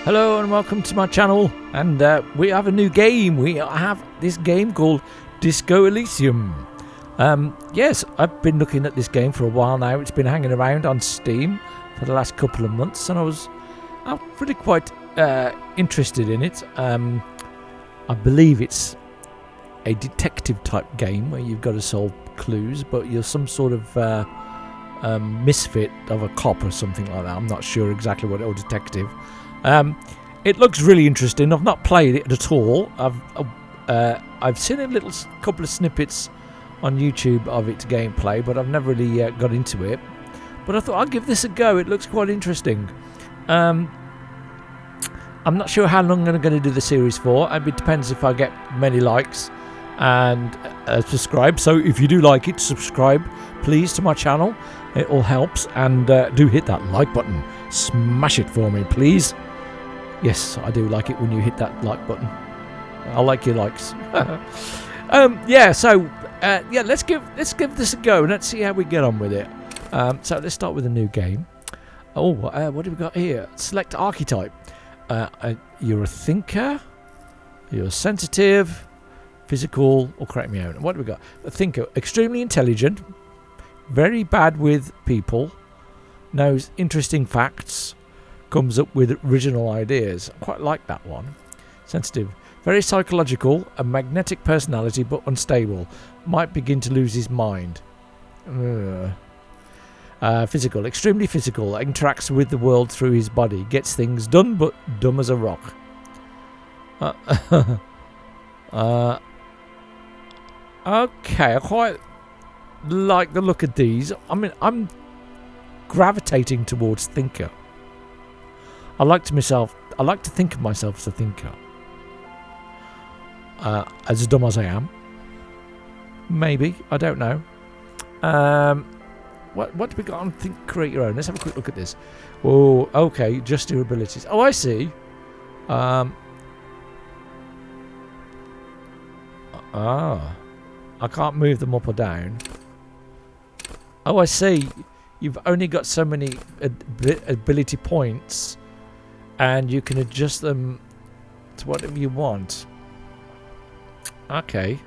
Hello and welcome to my channel, and we have a new game. We have this game called Disco Elysium. Yes, I've been looking at this game for a while now. It's been hanging around on Steam for the last couple of months, and I'm really quite interested in it. I believe it's a detective type game where you've got to solve clues, but you're some sort of misfit of a cop or something like that. I'm not sure exactly what, or detective. It looks really interesting. I've not played it at all. I've seen a couple of snippets on YouTube of its gameplay, but I've never really got into it. But I thought I'd give this a go. It looks quite interesting. I'm not sure how long I'm going to do the series for. It depends if I get many likes and subscribe. So if you do like it, subscribe please to my channel. It all helps, and do hit that like button. Smash it for me, please. Yes, I do like it when you hit that like button. I like your likes. Yeah, so let's give this a go and let's see how we get on with it. So let's start with a new game. What do we got here? Select archetype. You're a thinker, you're sensitive, physical, or correct me out. What do we got? A thinker, extremely intelligent, very bad with people, knows interesting facts, comes up with original ideas. I quite like that one. Sensitive, very psychological, a magnetic personality but unstable, might begin to lose his mind. Physical, extremely physical, interacts with the world through his body, gets things done but dumb as a rock. Okay, I quite like the look of these. I mean, I'm gravitating towards thinker. I like to think of myself as a thinker. As dumb as I am. Maybe. I don't know. What do we got on think create your own? Let's have a quick look at this. Oh, okay. Just your abilities. Oh, I see. I can't move them up or down. Oh, I see. You've only got so many ability points, and you can adjust them to whatever you want. Okay.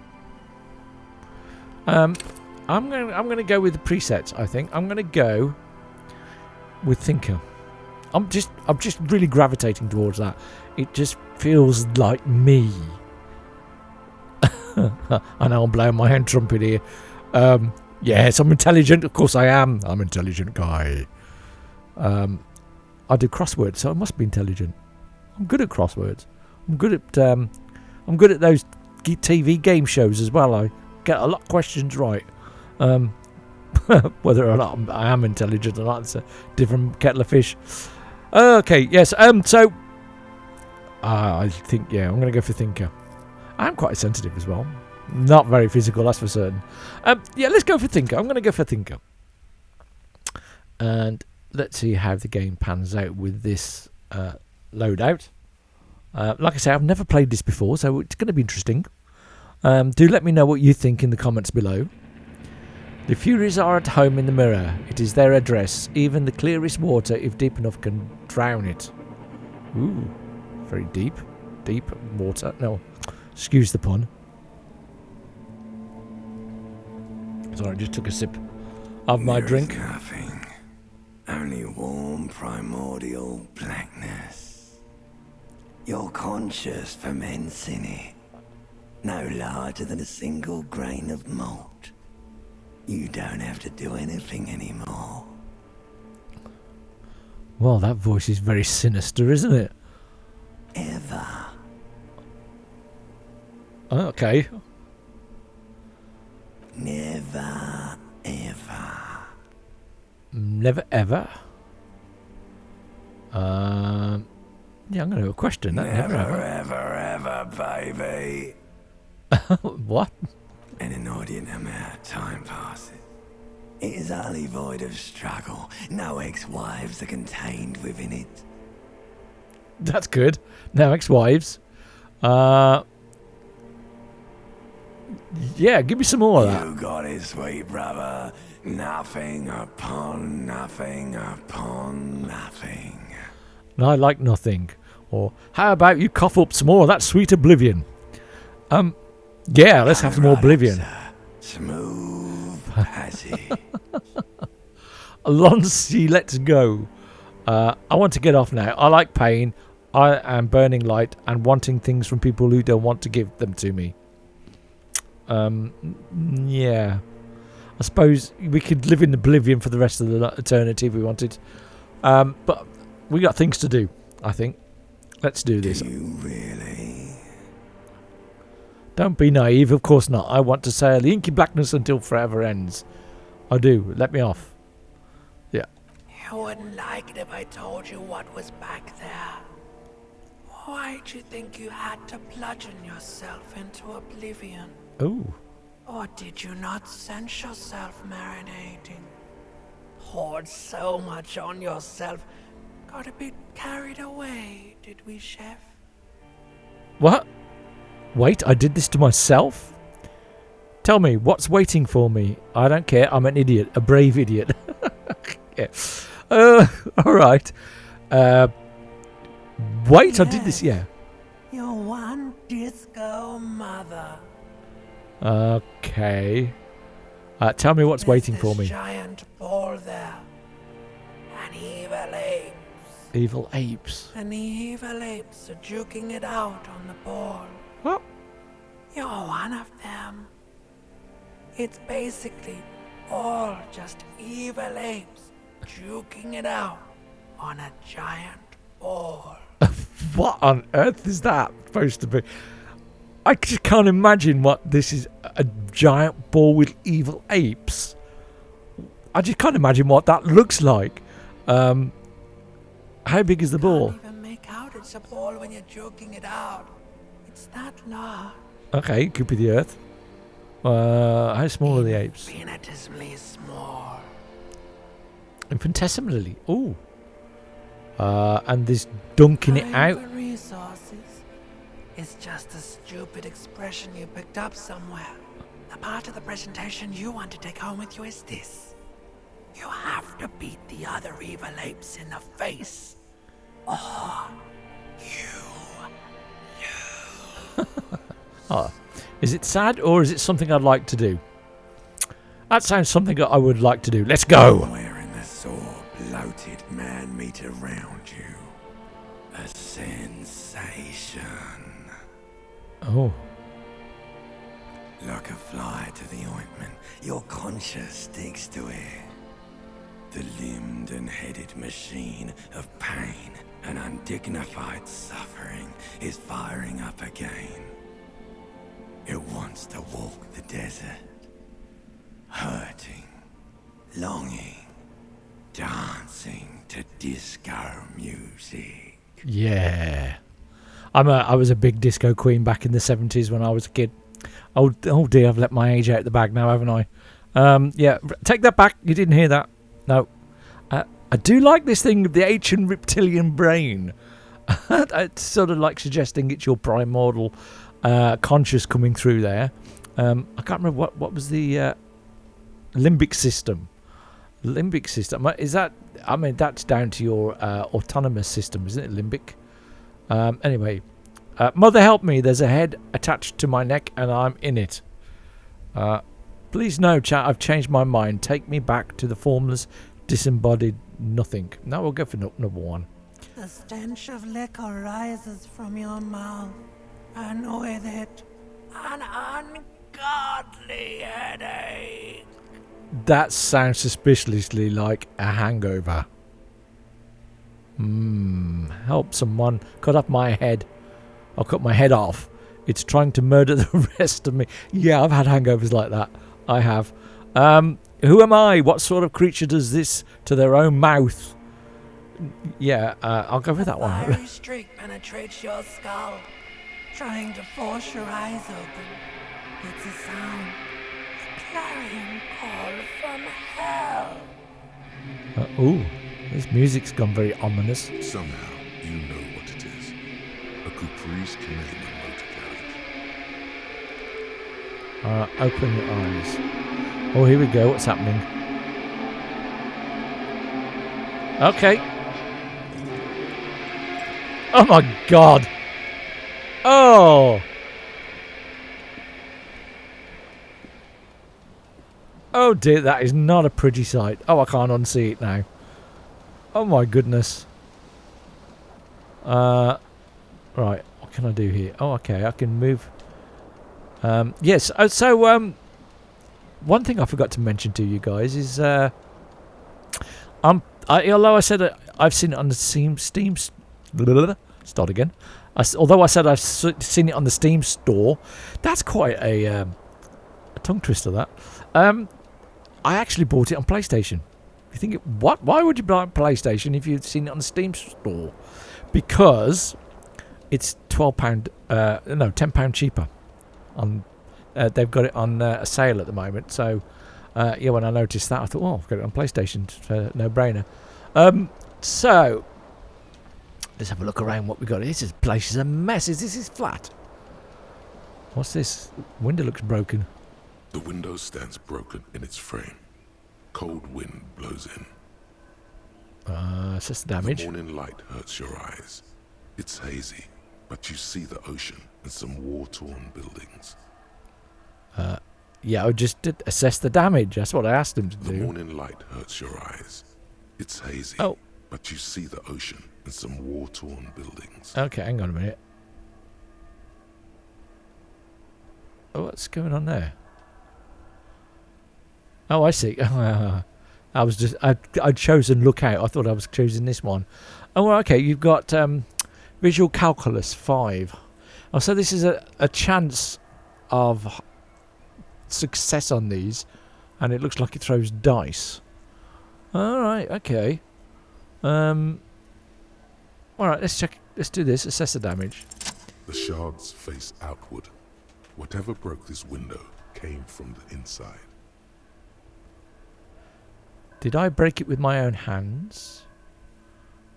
I'm gonna go with the presets. I think I'm gonna go with thinker. I'm just really gravitating towards that. It just feels like me. I know I'm blowing my own trumpet here. Yes, I'm intelligent. Of course I am. I'm an intelligent guy. I do crosswords, so I must be intelligent. I'm good at crosswords. I'm good at those TV game shows as well. I get a lot of questions right. Whether or not I am intelligent or not, it's a different kettle of fish. Okay, yes. So I think I'm going to go for thinker. I'm quite sensitive as well. Not very physical, that's for certain. Let's go for thinker. I'm going to go for thinker. And let's see how the game pans out with this loadout. Like I say, I've never played this before, so it's going to be interesting. Do let me know what you think in the comments below. The Furies are at home in the mirror. It is their address. Even the clearest water, if deep enough, can drown it. Ooh, very deep. Deep water. No, excuse the pun. Sorry, I just took a sip of my drink. Nothing. Only warm, primordial blackness. Your conscious ferments in it. No larger than a single grain of malt. You don't have to do anything anymore. Well, that voice is very sinister, isn't it? Ever. Okay. Never, ever. Never ever. I'm going to have a question. Never, ever, baby. What? An inordinate amount of time passes. It is utterly void of struggle. No ex-wives are contained within it. That's good. No ex-wives. Yeah, give me some more of that. You got it, sweet brother. Nothing upon nothing upon nothing. And I like nothing. Or how about you cough up some more of that sweet oblivion? Yeah, let's have some more oblivion. Smooth passage. Alonsi, let's go. I want to get off now. I like pain. I am burning light and wanting things from people who don't want to give them to me. Yeah. I suppose we could live in oblivion for the rest of the eternity if we wanted. But we got things to do, I think. Let's do this. Do you really? Don't be naive. Of course not. I want to sail the inky blackness until forever ends. I do. Let me off. Yeah. You wouldn't like it if I told you what was back there. Why'd you think you had to bludgeon yourself into oblivion? Oh. Or did you not sense yourself marinating? Poured so much on yourself. Got a bit carried away, did we, Chef? What? Wait, I did this to myself? Tell me, what's waiting for me? I don't care. I'm an idiot. A brave idiot. Yeah. Alright. Wait, I did this, yeah. Your one disco mother. Okay. Tell me what's waiting for me. Giant ball there. An evil ape. Evil apes. And the evil apes are juking it out on the ball. What? You're one of them. It's basically all just evil apes juking it out on a giant ball. What on earth is that supposed to be? I just can't imagine what this is. A giant ball with evil apes. I just can't imagine what that looks like. How big is the ball? Can't even make out it's a ball when you're joking it out. It's that large. Okay, could be the Earth. How small are the apes? Infinitesimally small. Infinitesimally. Ooh. And this dunking it out. For resources. It's just a stupid expression you picked up somewhere. The part of the presentation you want to take home with you is this. You have to beat the other evil apes in the face. Or you lose. Oh. Is it sad or is it something I'd like to do? That sounds something I would like to do. Let's go. Somewhere in the sore, bloated man meet around you. A sensation. Oh. Like a fly to the ointment, your conscience sticks to it. The limbed and headed machine of pain and undignified suffering is firing up again. It wants to walk the desert, hurting, longing, dancing to disco music. Yeah. I was a big disco queen back in the 70s when I was a kid. Oh dear, I've let my age out the bag now, haven't I? Yeah, take that back. You didn't hear that. No. I do like this thing of the ancient reptilian brain. It's sort of like suggesting it's your primordial conscious coming through there. I can't remember what was the limbic system. Limbic system. Is that... I mean, that's down to your autonomous system, isn't it? Limbic. Anyway. Mother help me. There's a head attached to my neck and I'm in it. Please no, chat. I've changed my mind. Take me back to the formless, disembodied nothing. Now we'll go for number one. The stench of liquor rises from your mouth, and with it, an ungodly headache. That sounds suspiciously like a hangover. Help someone. Cut off my head. I'll cut my head off. It's trying to murder the rest of me. Yeah, I've had hangovers like that. I have. Who am I? What sort of creature does this to their own mouth? Yeah, I'll go with that one. A fiery streak penetrates your skull, trying to force your eyes open. It's a sound. A clarion call from hell. Ooh, this music's gone very ominous. Somehow, you know what it is. A caprice committing a motor carriage. Open your eyes. Oh, here we go. What's happening? Okay. Oh my god. Oh. Oh dear, that is not a pretty sight. Oh, I can't unsee it now. Oh my goodness. Right, what can I do here? Oh, okay, I can move. Yes, one thing I forgot to mention to you guys is, although I said that I've seen it on the Steam start again. Although I said I've seen it on the Steam store, that's quite a tongue twister. That I actually bought it on PlayStation. You think what? Why would you buy it on PlayStation if you've seen it on the Steam store? Because it's £12, no, £10 cheaper. On they've got it on a sale at the moment. So yeah, when I noticed that, I thought, oh, I've got it on PlayStation. It's a no-brainer. So let's have a look around what we got. This place is a mess. This is flat. What's this? Window looks broken. The window stands broken in its frame. Cold wind blows in. It's just damage. The morning light hurts your eyes. It's hazy, but you see the ocean and some war-torn buildings. Yeah, I just did assess the damage. That's what I asked him to do. The morning light hurts your eyes. It's hazy, but you see the ocean and some war-torn buildings. Okay, hang on a minute. Oh, what's going on there? Oh, I see. I was just I'd chosen Lookout. I thought I was choosing this one. Oh, well, okay. You've got Visual Calculus 5. Oh, so this is a chance of success on these, and it looks like it throws dice. All right. Okay. All right. Let's check. Let's do this. Assess the damage. The shards face outward. Whatever broke this window came from the inside. Did I break it with my own hands?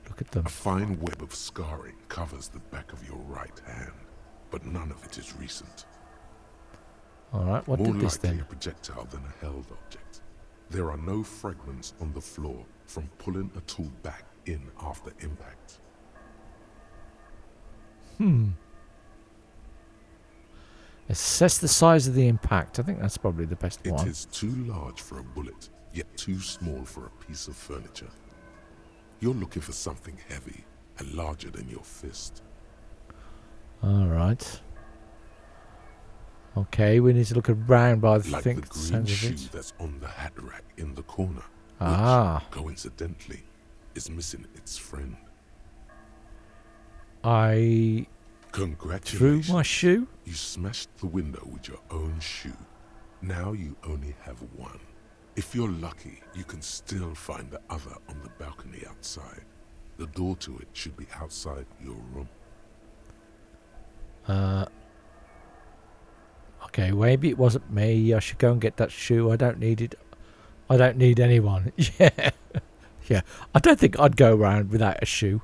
Look at them. A fine web of scarring covers the back of your right hand, but none of it is recent. All right, what More did this likely then? a projectile than a held object. There are no fragments on the floor from pulling a tool back in after impact. Assess the size of the impact. I think that's probably the best It one. is too large for a bullet, yet too small for a piece of furniture. You're looking for something heavy and larger than your fist. All right. Okay, we need to look around by the Like think the green sounds of shoe it. that's on the hat rack in the corner, Ah. which, coincidentally, is missing its friend. I threw Congratulations. my shoe. You smashed the window with your own shoe. Now you only have one. If you're lucky, you can still find the other on the balcony outside. The door to it should be outside your room. Okay, maybe it wasn't me. I should go and get that shoe. I don't need it. I don't need anyone. Yeah. Yeah. I don't think I'd go around without a shoe.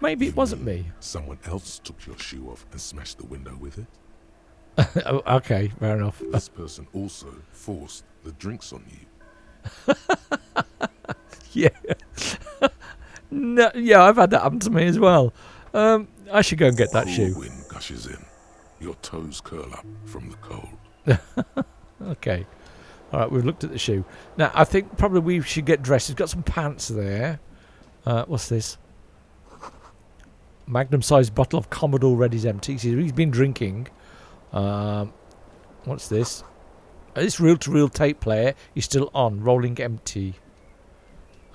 Maybe it wasn't me. Someone else took your shoe off and smashed the window with it. Oh, okay, fair enough. This person also forced the drinks on you. Yeah. No, yeah, I've had that happen to me as well. I should go and get that Cool shoe. wind gushes in. Your toes curl up from the cold. Okay. All right, we've looked at the shoe. Now, I think probably we should get dressed. It's got some pants there. What's this? Magnum-sized bottle of Commodore Red is empty. See, he's been drinking. What's this? This reel-to-reel tape player is still on, rolling empty.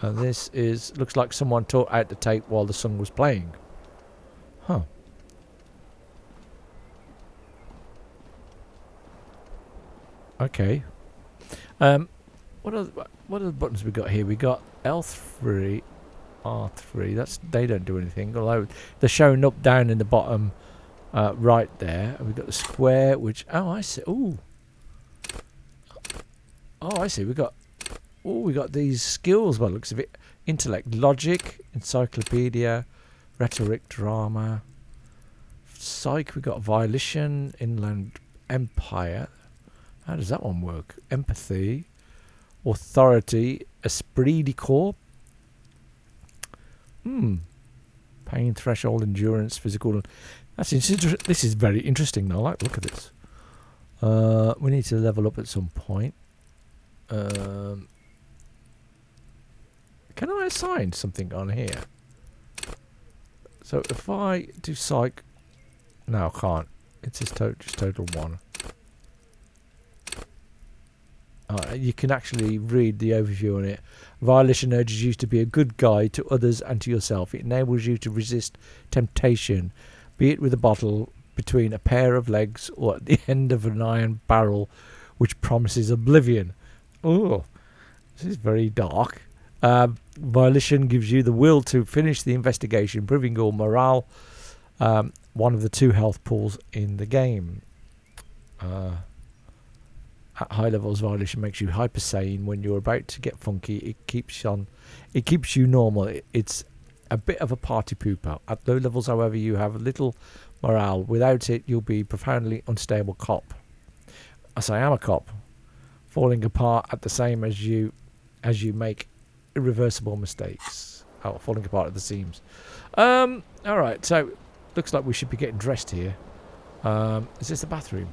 And this is looks like someone tore out the tape while the song was playing. Huh. Okay. What are the buttons we got here? We got L3, R3. They don't do anything, although they're showing up down in the bottom right there. And we've got the square, which I see. Oh, I see. We got these skills by the looks of it. Intellect, logic, encyclopedia, rhetoric, drama, psych. We got volition, inland empire. How does that one work? Empathy, authority, esprit de corps. Pain, threshold, endurance, physical. This is very interesting now. Like, look at this. We need to level up at some point. Can I assign something on here? So if I do psych, no, I can't. It's just total 1. You can actually read the overview on it. Violation urges you to be a good guy to others and to yourself. It enables you to resist temptation, be it with a bottle between a pair of legs or at the end of an iron barrel, which promises oblivion. Oh, this is very dark. Violation gives you the will to finish the investigation, improving your morale. One of the 2 health pools in the game. At high levels, violation makes you hyper sane. When you're about to get funky, it keeps you normal. It's a bit of a party pooper. At low levels, however, you have little morale. Without it, you'll be profoundly unstable cop. As I am a cop, falling apart at the same as you make irreversible mistakes. Oh, falling apart at the seams. All right, so looks like we should be getting dressed here. Is this the bathroom?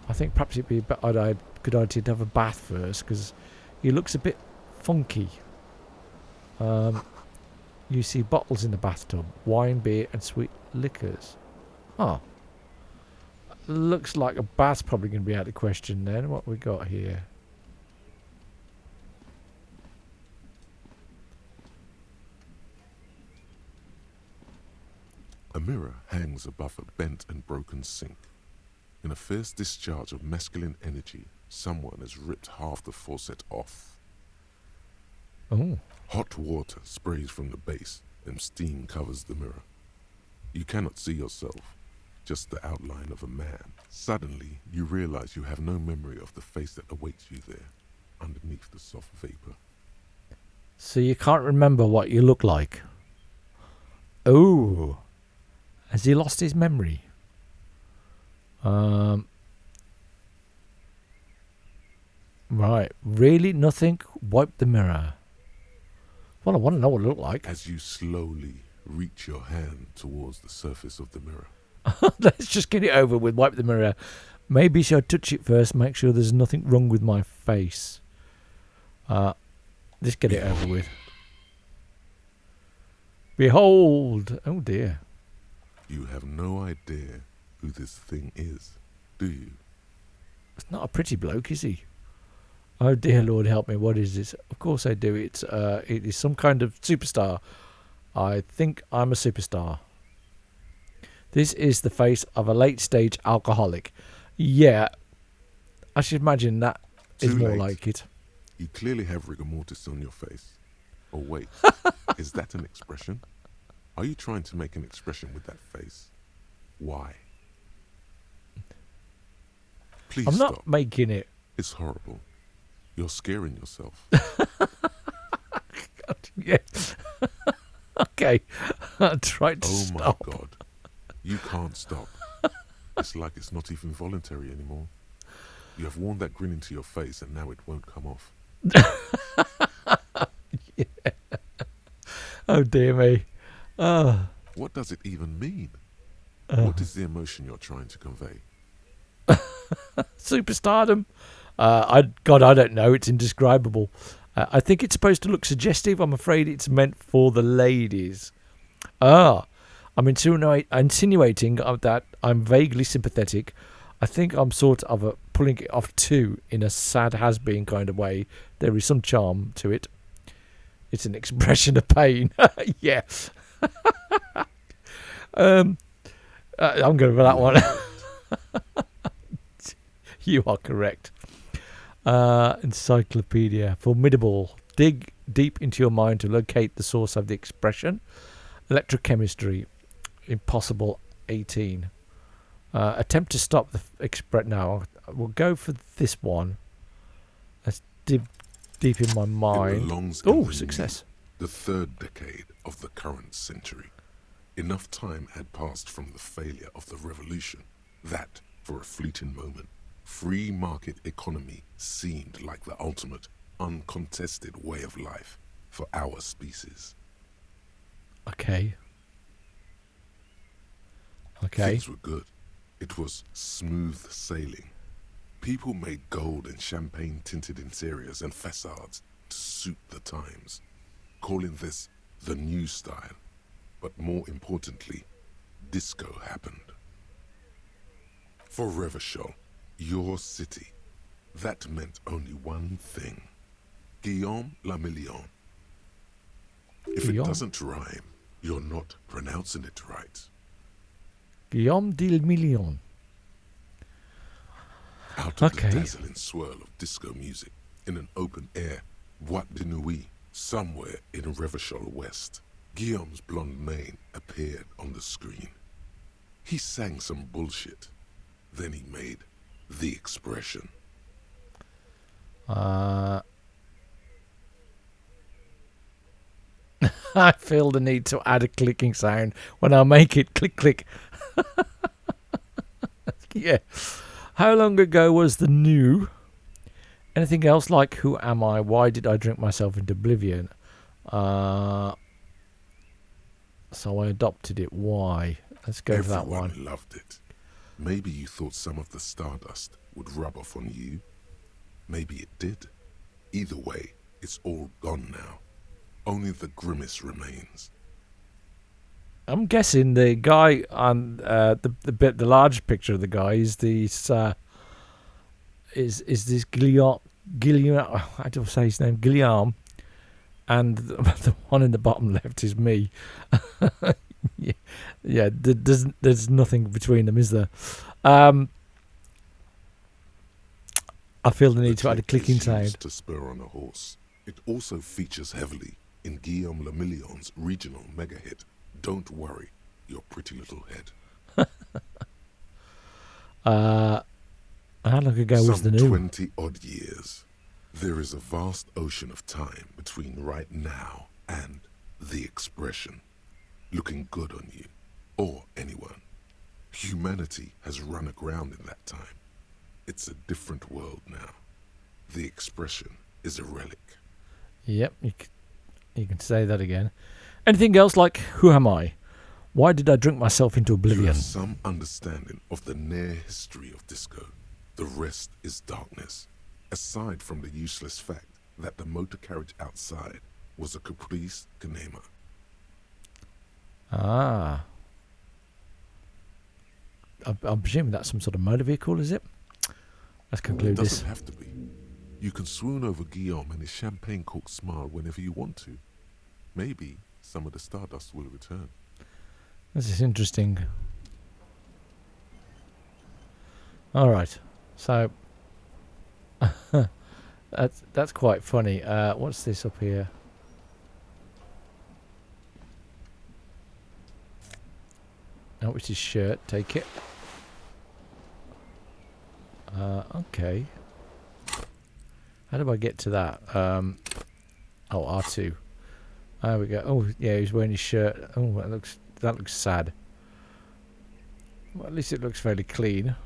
I think perhaps it'd be a good idea to have a bath first, because he looks a bit funky. You see bottles in the bathtub, wine, beer, and sweet liquors. Oh, looks like a bath's probably going to be out of the question then. What we got here? A mirror hangs above a bent and broken sink. In a fierce discharge of masculine energy, someone has ripped half the faucet off. Oh. Hot water sprays from the base, and steam covers the mirror. You cannot see yourself, just the outline of a man. Suddenly, you realize you have no memory of the face that awaits you there, underneath the soft vapor. So you can't remember what you look like? Oh. Has he lost his memory? Right. Really? Nothing? Wipe the mirror. Well, I want to know what it looked like. As you slowly reach your hand towards the surface of the mirror. Let's just get it over with. Wipe the mirror. Maybe should I touch it first, make sure there's nothing wrong with my face. Just get it over with. Behold! Oh dear. You have no idea who this thing is, do you? It's not a pretty bloke, is he? Oh dear Lord, help me! What is this? Of course I do. It is some kind of superstar. I think I'm a superstar. This is the face of a late-stage alcoholic. Yeah, I should imagine that is Too more late. like it. You clearly have rigor mortis on your face. Oh wait, is that an expression? Are you trying to make an expression with that face? Why? Please I'm stop. not making it. It's horrible. You're scaring yourself. Yeah. Okay. I tried to Oh stop. my God. You can't stop. It's like it's not even voluntary anymore. You have worn that grin into your face and now it won't come off. Yeah. Oh dear me. Oh. What does it even mean? What is the emotion you're trying to convey? Superstardom. I don't know. It's indescribable. I think it's supposed to look suggestive. I'm afraid it's meant for the ladies. I'm insinuating that I'm vaguely sympathetic. I think I'm sort of pulling it off too, in a sad has-been kind of way. There is some charm to it. It's an expression of pain. Yeah. I'm going for that one. You are correct. Encyclopedia. Formidable. Dig deep into your mind to locate the source of the expression. Electrochemistry. Impossible 18. Attempt to stop the express. No, we'll go for this one. Let's dig deep in my mind. It belongs in Oh, the success. The third decade of the current century. Enough time had passed from the failure of the revolution that, for a fleeting moment, free market economy seemed like the ultimate, uncontested way of life for our species. Okay. Okay. Things were good. It was smooth sailing. People made gold and champagne-tinted interiors and facades to suit the times, calling this the new style. But more importantly, disco happened. For Revachol, your city, that meant only one thing. Guillaume le Million. If Guillaume? it doesn't rhyme, you're not pronouncing it right. Guillaume de Million. Out of Okay. the dazzling swirl of disco music, in an open air, Boîte de Nuit, somewhere in Revachol West, Guillaume's blonde mane appeared on the screen. He sang some bullshit. Then he made the expression. I feel the need to add a clicking sound when I make it click click. Yeah. How long ago was the new? Anything else like Who Am I? Why did I drink myself into oblivion? So I adopted it. Why? Let's go for that one. Everyone loved it. Maybe you thought some of the stardust would rub off on you. Maybe it did. Either way, it's all gone now. Only the grimace remains. I'm guessing the guy on the large picture of the guy is this this Guillaume. I don't say his name, Guillaume, and the one in the bottom left is me. yeah. There's nothing between them, is there? I feel the need to add a clicking sound. To spur on a horse. It also features heavily in Guillaume le Million's regional mega hit, Don't Worry, Your Pretty Little Head. How long ago was the new? Some 20 odd years. There is a vast ocean of time between right now and the expression. Looking good on you, or anyone. Humanity has run aground in that time. It's a different world now. The expression is a relic. Yep, you can say that again. Anything else like Who Am I? Why did I drink myself into You oblivion? have some understanding of the near history of disco. The rest is darkness. Aside from the useless fact that the motor carriage outside was a caprice canema. Ah. I'm presuming that's some sort of motor vehicle, is it? Let's conclude It this. doesn't have to be. You can swoon over Guillaume and his champagne cork smile whenever you want to. Maybe some of the stardust will return. This is interesting. All right, so that's quite funny. What's this up here? Oh, it's his shirt. Take it. Okay. How do I get to that? Oh, R2. There we go. Oh, yeah, he's wearing his shirt. Oh, that looks sad. Well, at least it looks fairly clean.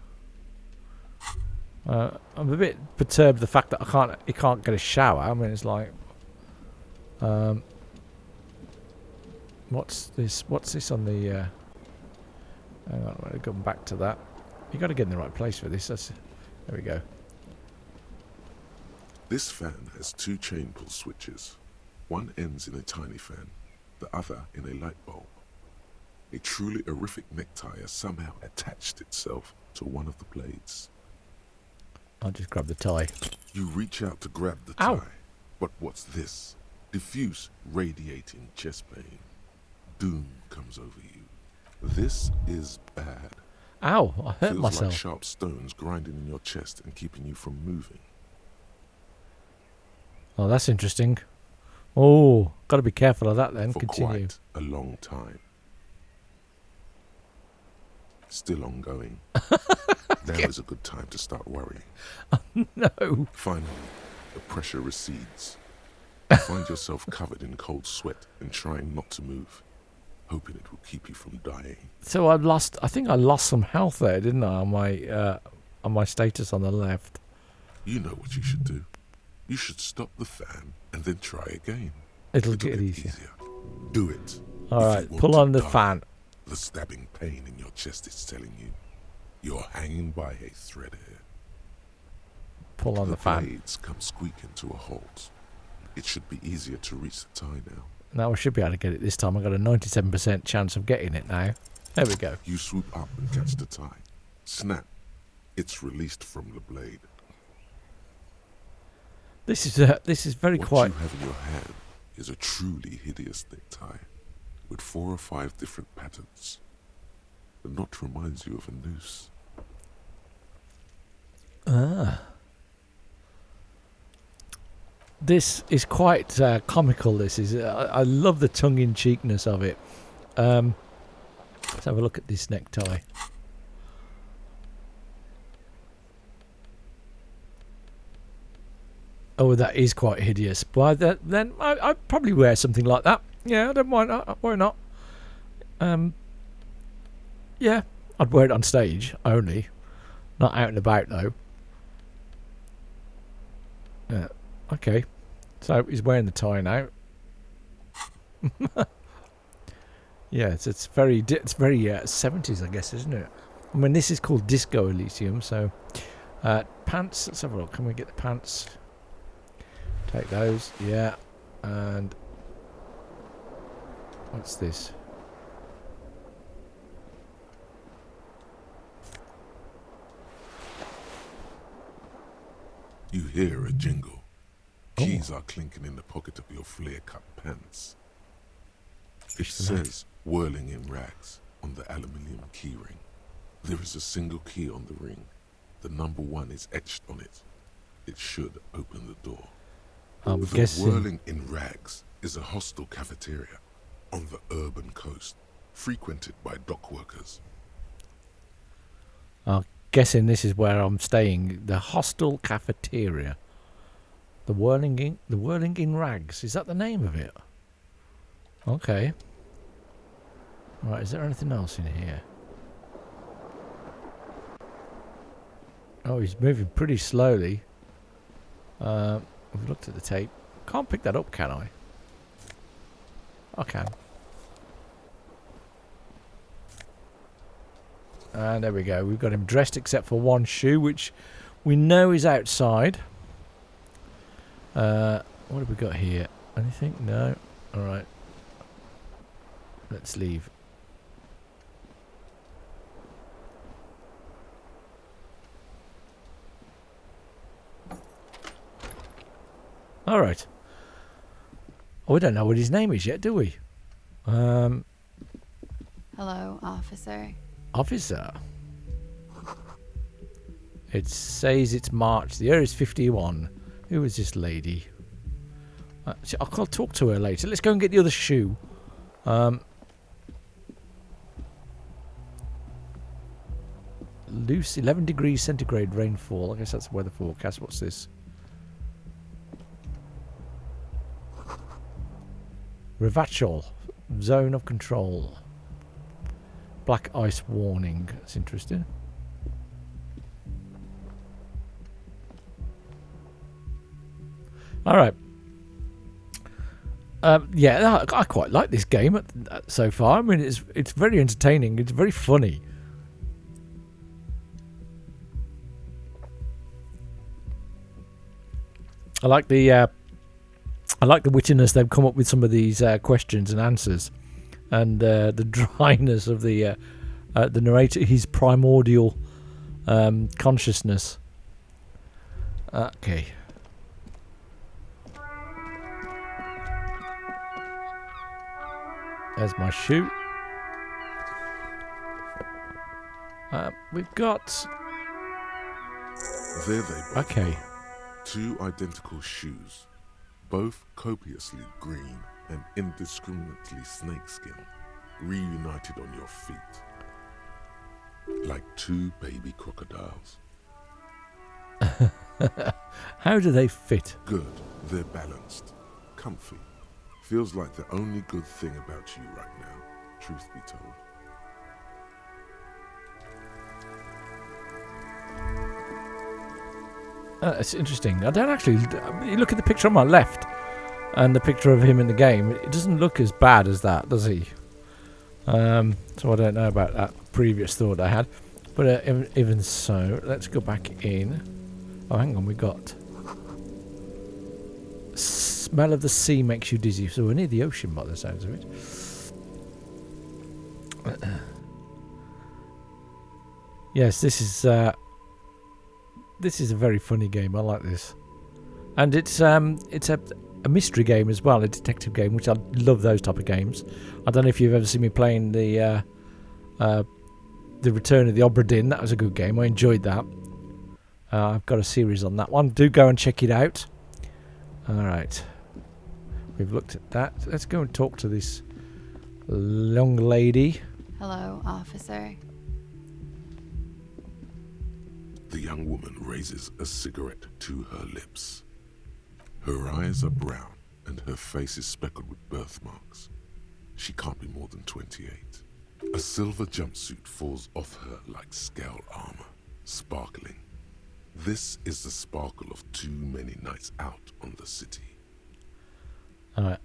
I'm a bit perturbed the fact that he can't get a shower. I mean, it's like, what's this? What's this on the? Hang on, I'm going back to that. You got to get in the right place for this. There we go. This fan has two chain pull switches. One ends in a tiny fan, the other in a light bulb. A truly horrific necktie has somehow attached itself to one of the blades. I'll just grab the tie. You reach out to grab the Ow. tie, but what's this? Diffuse, radiating chest pain. Doom comes over you. This is bad. Ow! I hurt Feels myself. like sharp stones grinding in your chest and keeping you from moving. Oh, that's interesting. Oh, got to be careful of that then. For Continue. quite a long time. Still ongoing. Now is a good time to start worrying. No. Finally, the pressure recedes. You find yourself covered in cold sweat and trying not to move, hoping it will keep you from dying. So I think I lost some health there, didn't I, on my status on the left. You know what you should do. You should stop the fan and then try again. It'll get easier. Do it. All if right, you want pull to on the die. fan. The stabbing pain in your chest is telling you you're hanging by a thread here. Pull on the fan. blades come squeaking to a halt. It should be easier to reach the tie now. Now I should be able to get it this time. I've got a 97% chance of getting it now. There we go. You swoop up and catch the tie. Snap. It's released from the blade. This is very What quiet. you have in your hand is a truly hideous necktie with 4 or 5 different patterns. The knot reminds you of a noose. Ah. This is quite comical. This is. I love the tongue-in-cheekness of it. Let's have a look at this necktie. Oh, that is quite hideous. But then I'd probably wear something like that. Yeah, I don't mind. Why not? Yeah, I'd wear it on stage only, not out and about though. Yeah. Okay. So he's wearing the tie now. Yeah, it's very 70s, I guess, isn't it? I mean, this is called Disco Elysium. So pants. Let's have a look. Can we get the pants? Take those. Yeah. And what's this? You hear a jingle. Keys are clinking in the pocket of your flare-cut pants. It says whirling in rags on the aluminium keyring. There is a single key on the ring. The number 1 is etched on it. It should open the door. I'm The guessing. whirling in rags is a hostel cafeteria on the urban coast, frequented by dock workers. I'm guessing this is where I'm staying. The hostel cafeteria. The whirling in rags. Is that the name of it? Okay. Right. Is there anything else in here? Oh, he's moving pretty slowly. I've looked at the tape. Can't pick that up, can I? I can. And there we go. We've got him dressed except for one shoe, which we know is outside. What have we got here? Anything? No. All right. Let's leave. All right. Oh, we don't know what his name is yet, do we? Hello, officer. Officer. It says it's March. The Area is 51. Who is this lady? I'll talk to her later. Let's go and get the other shoe. Loose 11 degrees centigrade rainfall. I guess that's the weather forecast. What's this? Rivachol. Zone of control. Black ice warning. That's interesting. All right. Yeah, I quite like this game so far. I mean, it's very entertaining. It's very funny. I like the wittiness they've come up with some of these questions and answers, and the dryness of the narrator, his primordial consciousness. Okay. There's my shoe. We've got. There they both Okay. are. 2 identical shoes, both copiously green and indiscriminately snakeskin, reunited on your feet. Like 2 baby crocodiles. How do they fit? Good, they're balanced, comfy. Feels like the only good thing about you right now, truth be told. It's interesting. I don't actually. You look at the picture on my left, and the picture of him in the game. It doesn't look as bad as that, does he? So I don't know about that previous thought I had. But even so, let's go back in. Oh, hang on, we got... Smell of the sea makes you dizzy. So we're near the ocean by the sounds of it. Yes, this is a very funny game. I like this. And it's a mystery game as well, a detective game, which I love those type of games. I don't know if you've ever seen me playing the Return of the Obra Dinn. That was a good game. I enjoyed that. I've got a series on that one. Do go and check it out. Alright. We've looked at that. Let's go and talk to this young lady. Hello, officer. The young woman raises a cigarette to her lips. Her eyes are brown and her face is speckled with birthmarks. She can't be more than 28. A silver jumpsuit falls off her like scale armor, sparkling. This is the sparkle of too many nights out on the city.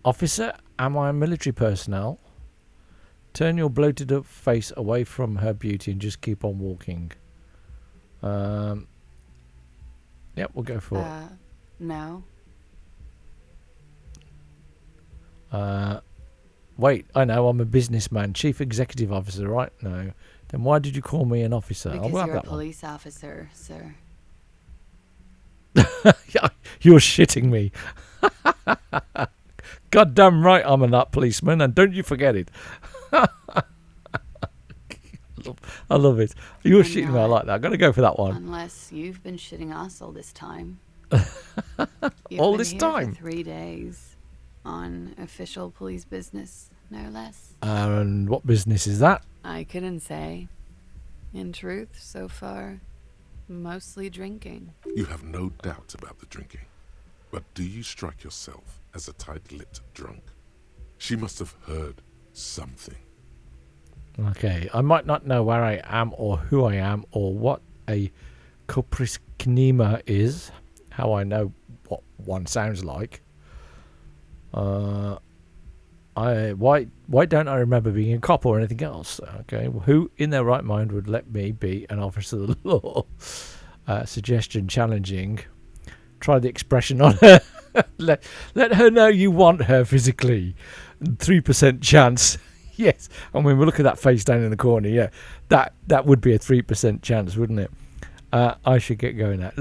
Officer, am I a military personnel? Turn your bloated up face away from her beauty and just keep on walking. Yep, we'll go for it. No. Wait, I know, I'm a businessman, chief executive officer, right? No. Then why did you call me an officer? Because I'll have you're a that one. police officer, sir. You're shitting me. Goddamn right I'm a nut policeman, and don't you forget it. I love it. You're I'm shitting me, I not. like that. I'm going to go for that one. Unless you've been shitting us all this time. All You've this been here time? for 3 days on official police business, no less. And what business is that? I couldn't say. In truth, so far, mostly drinking. You have no doubt about the drinking. But do you strike yourself as a tight-lipped drunk? She must have heard something. Okay, I might not know where I am or who I am or what a coprisknema is. How I know what one sounds like. Why don't I remember being a cop or anything else? Okay, who in their right mind would let me be an officer of the law? Suggestion challenging. Try the expression on her. let her know you want her physically. 3% chance. Yes, I mean, we look at that face down in the corner. Yeah, that would be a 3% chance, wouldn't it? I should get going now.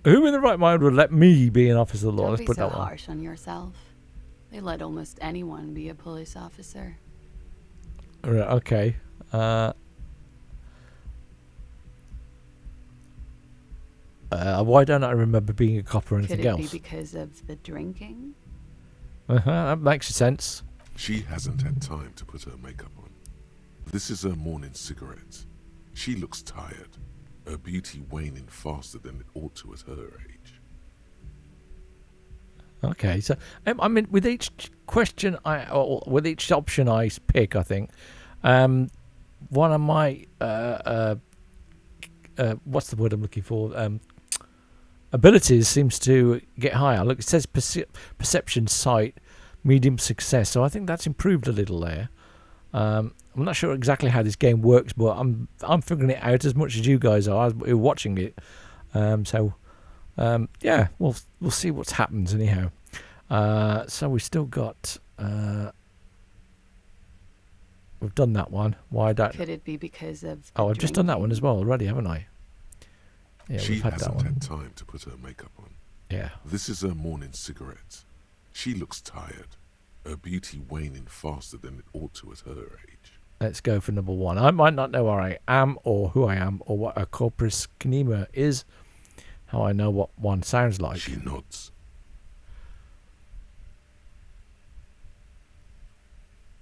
Who in the right mind would let me be an officer of the law? Don't Let's be put so that one. harsh on yourself. They let almost anyone be a police officer. Right, okay. Why don't I remember being a cop or anything Could it else? be because of the drinking? That makes sense. She hasn't had time to put her makeup on. This is her morning cigarette. She looks tired, her beauty waning faster than it ought to at her age. Okay, so I mean, with each question or with each option I pick, I think one of my what's the word I'm looking for? Abilities seems to get higher. Look, it says perception, sight, medium success. So I think that's improved a little there. I'm not sure exactly how this game works, but I'm figuring it out as much as you guys are watching it. Yeah, we'll see what happens anyhow. So we've still got. We've done that one. Why don't? Could it be because of? Oh, I've just done that one as well already, haven't I? Yeah, She we've had that hasn't one. had time to put her makeup on. Yeah. This is her morning cigarette. She looks tired, her beauty waning faster than it ought to at her age. Let's go for number one. I might not know where I am or who I am or what a corpus knema is. How I know what one sounds like. She nods.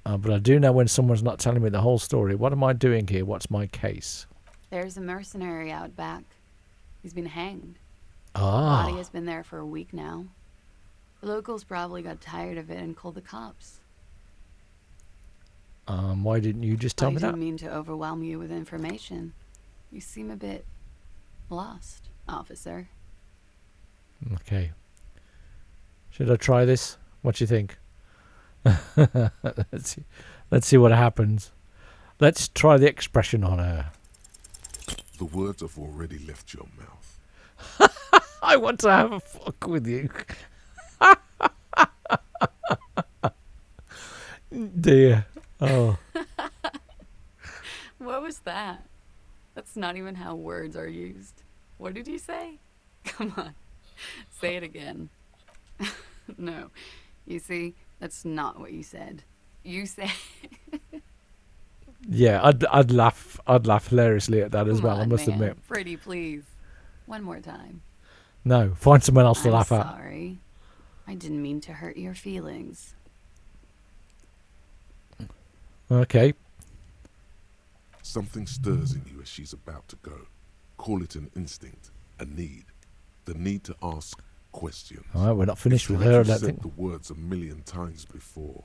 But I do know when someone's not telling me the whole story. What am I doing here? What's my case? There's a mercenary out back. He's been hanged. The body Ah. has been there for a week now. The locals probably got tired of it and called the cops. Why didn't you just tell I me didn't that? mean to overwhelm you with information. You seem a bit lost, officer. Okay. Should I try this? What do you think? Let's see. Let's see what happens. Let's try the expression on her. The words have already left your mouth. I want to have a fuck with you. Dear. Oh. What was that? That's not even how words are used. What did you say? Come on. Say it again. No. You see, that's not what you said. You said... Yeah, I'd laugh hilariously at that as Come well, I on, must man. admit. Pretty please. One more time. No, find someone else to I'm laugh at. sorry. I didn't mean to hurt your feelings. Okay. Something stirs in you as she's about to go. Call it an instinct, a need. The need to ask questions. All right, we're not finished It's with like her, I you've don't said think. the words a million times before.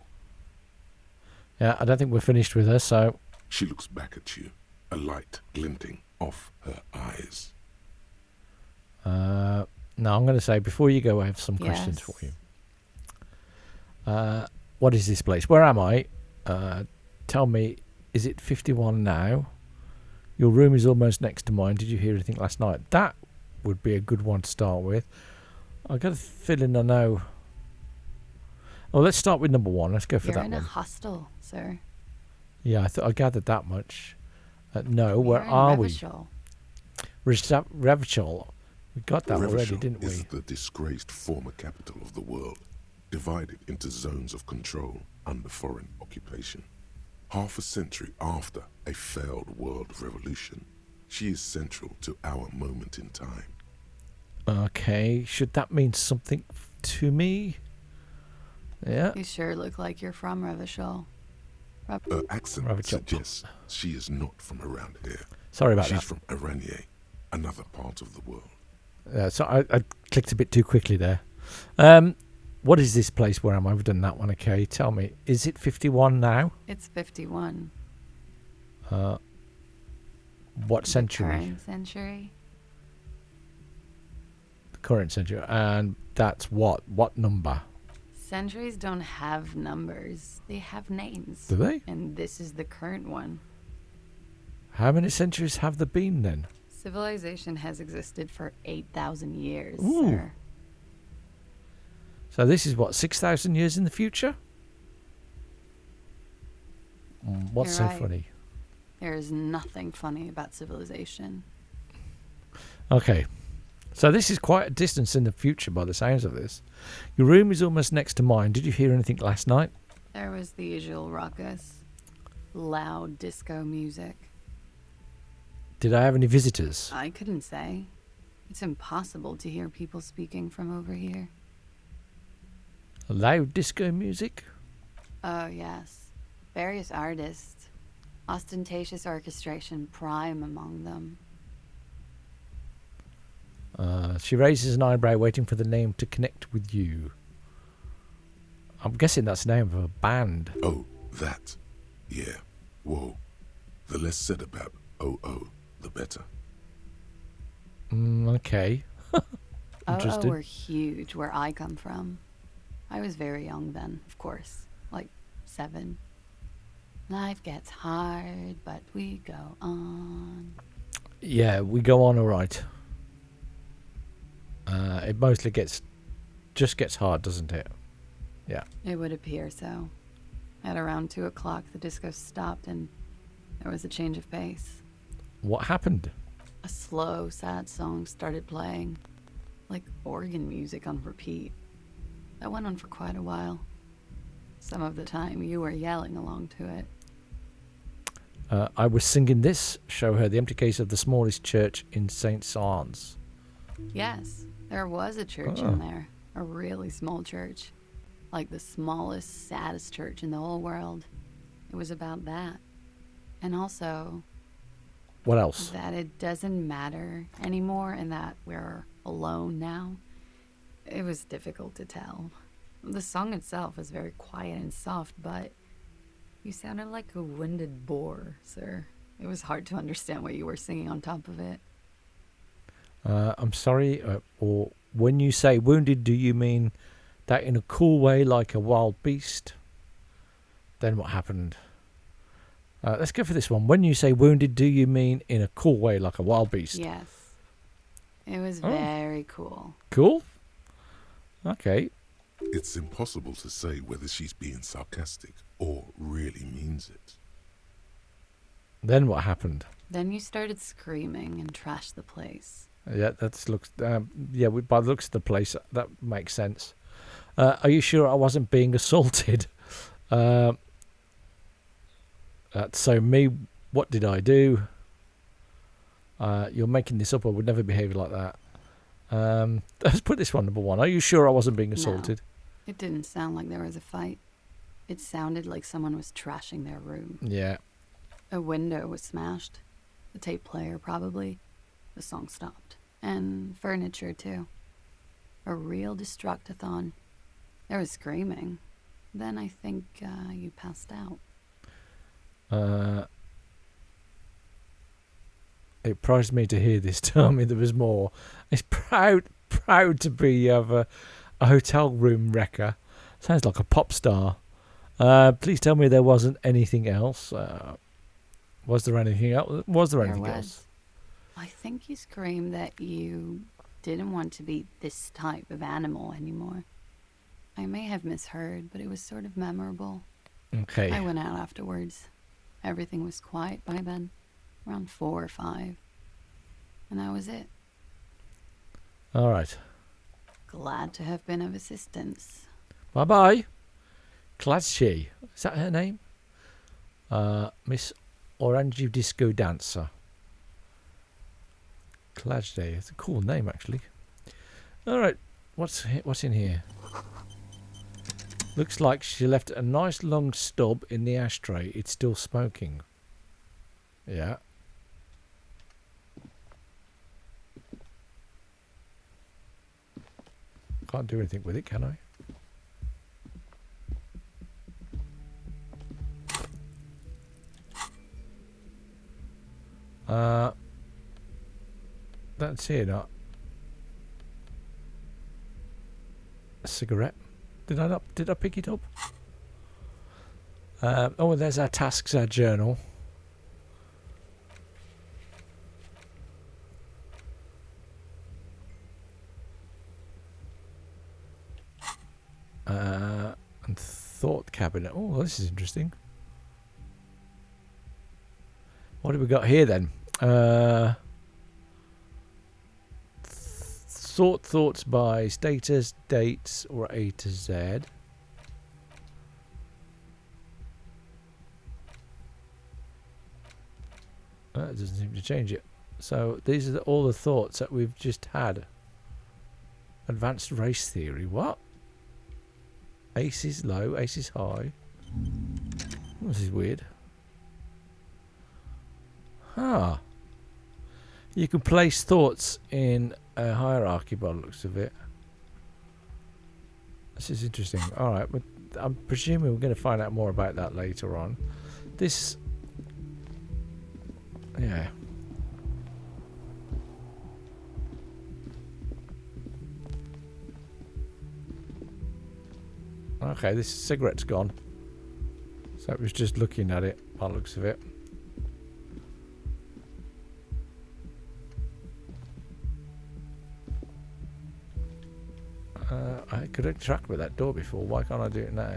Yeah, I don't think we're finished with her, so... She looks back at you, a light glinting off her eyes. No, I'm going to say, before you go, I have some questions for Yes. you. What is this place? Where am I? Tell me, is it 51 now? Your room is almost next to mine. Did you hear anything last night? That would be a good one to start with. I got a feeling I know. Oh, let's start with number one. Let's go for You're that in a one. hostel, sir. Yeah, I gathered that much. No, where You're in are we? Revachol. Revachol. We got that already, Revachol didn't is we? the disgraced former capital of the world, divided into zones of control under foreign occupation. Half a century after a failed world revolution, she is central to our moment in time. Okay, should that mean something to me? Yeah. You sure look like you're from Revachol. Her accent Revachol. suggests she is not from around here. Sorry about She's that. from Aranier, another part of the world. So I clicked a bit too quickly there. What is this place? Where am I? I've done that one. Okay, tell me. Is it 51 now? It's 51. What The century? current century. The current century. And that's what? What number? Centuries don't have numbers. They have names. Do they? And this is the current one. How many centuries have there been then? Civilization has existed for 8,000 years, Ooh. sir. So this is what, 6,000 years in the future? What's You're so right. funny? There is nothing funny about civilization. Okay. So this is quite a distance in the future by the sounds of this. Your room is almost next to mine. Did you hear anything last night? There was the usual ruckus. Loud disco music. Did I have any visitors? I couldn't say. It's impossible to hear people speaking from over here. Loud disco music? Oh, yes. Various artists. Ostentatious orchestration prime among them. She raises an eyebrow, waiting for the name to connect with you. I'm guessing that's the name of a band. Oh, that. Yeah. Whoa. The less said about OO, the better. Okay. Interested. were huge where I come from. I was very young then, of course. Like 7. Life gets hard, but we go on. Yeah, we go on all right. It mostly just gets hard, doesn't it? Yeah. It would appear so. At around 2 o'clock, the disco stopped and there was a change of pace. What happened? A slow, sad song started playing, like organ music on repeat. That went on for quite a while. Some of the time, you were yelling along to it. I was singing this. Show her the empty case of the smallest church in St. Sans. Yes, there was a church Oh. in there. A really small church. Like the smallest, saddest church in the whole world. It was about that. And also What else? that it doesn't matter anymore and that we're alone now. It was difficult to tell. The song itself is very quiet and soft, but you sounded like a winded boar, sir. It was hard to understand what you were singing on top of it. I'm sorry, or when you say wounded, do you mean that in a cool way like a wild beast? Then what happened? Let's go for this one. When you say wounded, do you mean in a cool way, like a wild beast? Yes. It was Oh. very cool. Cool. Okay. It's impossible to say whether she's being sarcastic or really means it. Then what happened? Then you started screaming and trashed the place. Yeah, that looks. Yeah, by the looks of the place, that makes sense. Are you sure I wasn't being assaulted? So me, what did I do? You're making this up. I would never behave like that. Let's put this one number one. Are you sure I wasn't being assaulted? No, it didn't sound like there was a fight. It sounded like someone was trashing their room. Yeah. A window was smashed. The tape player, probably. The song stopped. And furniture, too. A real destructathon. There was screaming. Then I think you passed out. It surprised me to hear this. Tell me there was more. It's proud to be a hotel room wrecker. Sounds like a pop star. Please tell me there wasn't anything else. Was there anything else? Was there anything else? I think you screamed that you didn't want to be this type of animal anymore. I may have misheard, but it was sort of memorable. Okay. I went out afterwards. Everything was quiet by then, around 4 or 5. And that was it. All right. Glad to have been of assistance. Bye-bye. Clatchy. Is that her name? Miss Orange Disco Dancer. Clatchy. It's a cool name, actually. All right. What's in here? Looks like she left a nice long stub in the ashtray. It's still smoking. Yeah. Can't do anything with it, can I? That's it. A cigarette. Did I pick it up? Oh, there's our tasks, our journal. And thought cabinet. Oh, this is interesting. What have we got here then? Thoughts by status, dates, or A to Z. That doesn't seem to change it. So these are all the thoughts that we've just had. Advanced race theory. What? Ace is low, ace is high. This is weird. Ah. You can place thoughts in a hierarchy by the looks of it. This is interesting. Alright, but I'm presuming we're going to find out more about that later on. This... Yeah. Okay, this cigarette's gone. So it was just looking at it by the looks of it. I could interact with that door before. Why can't I do it now?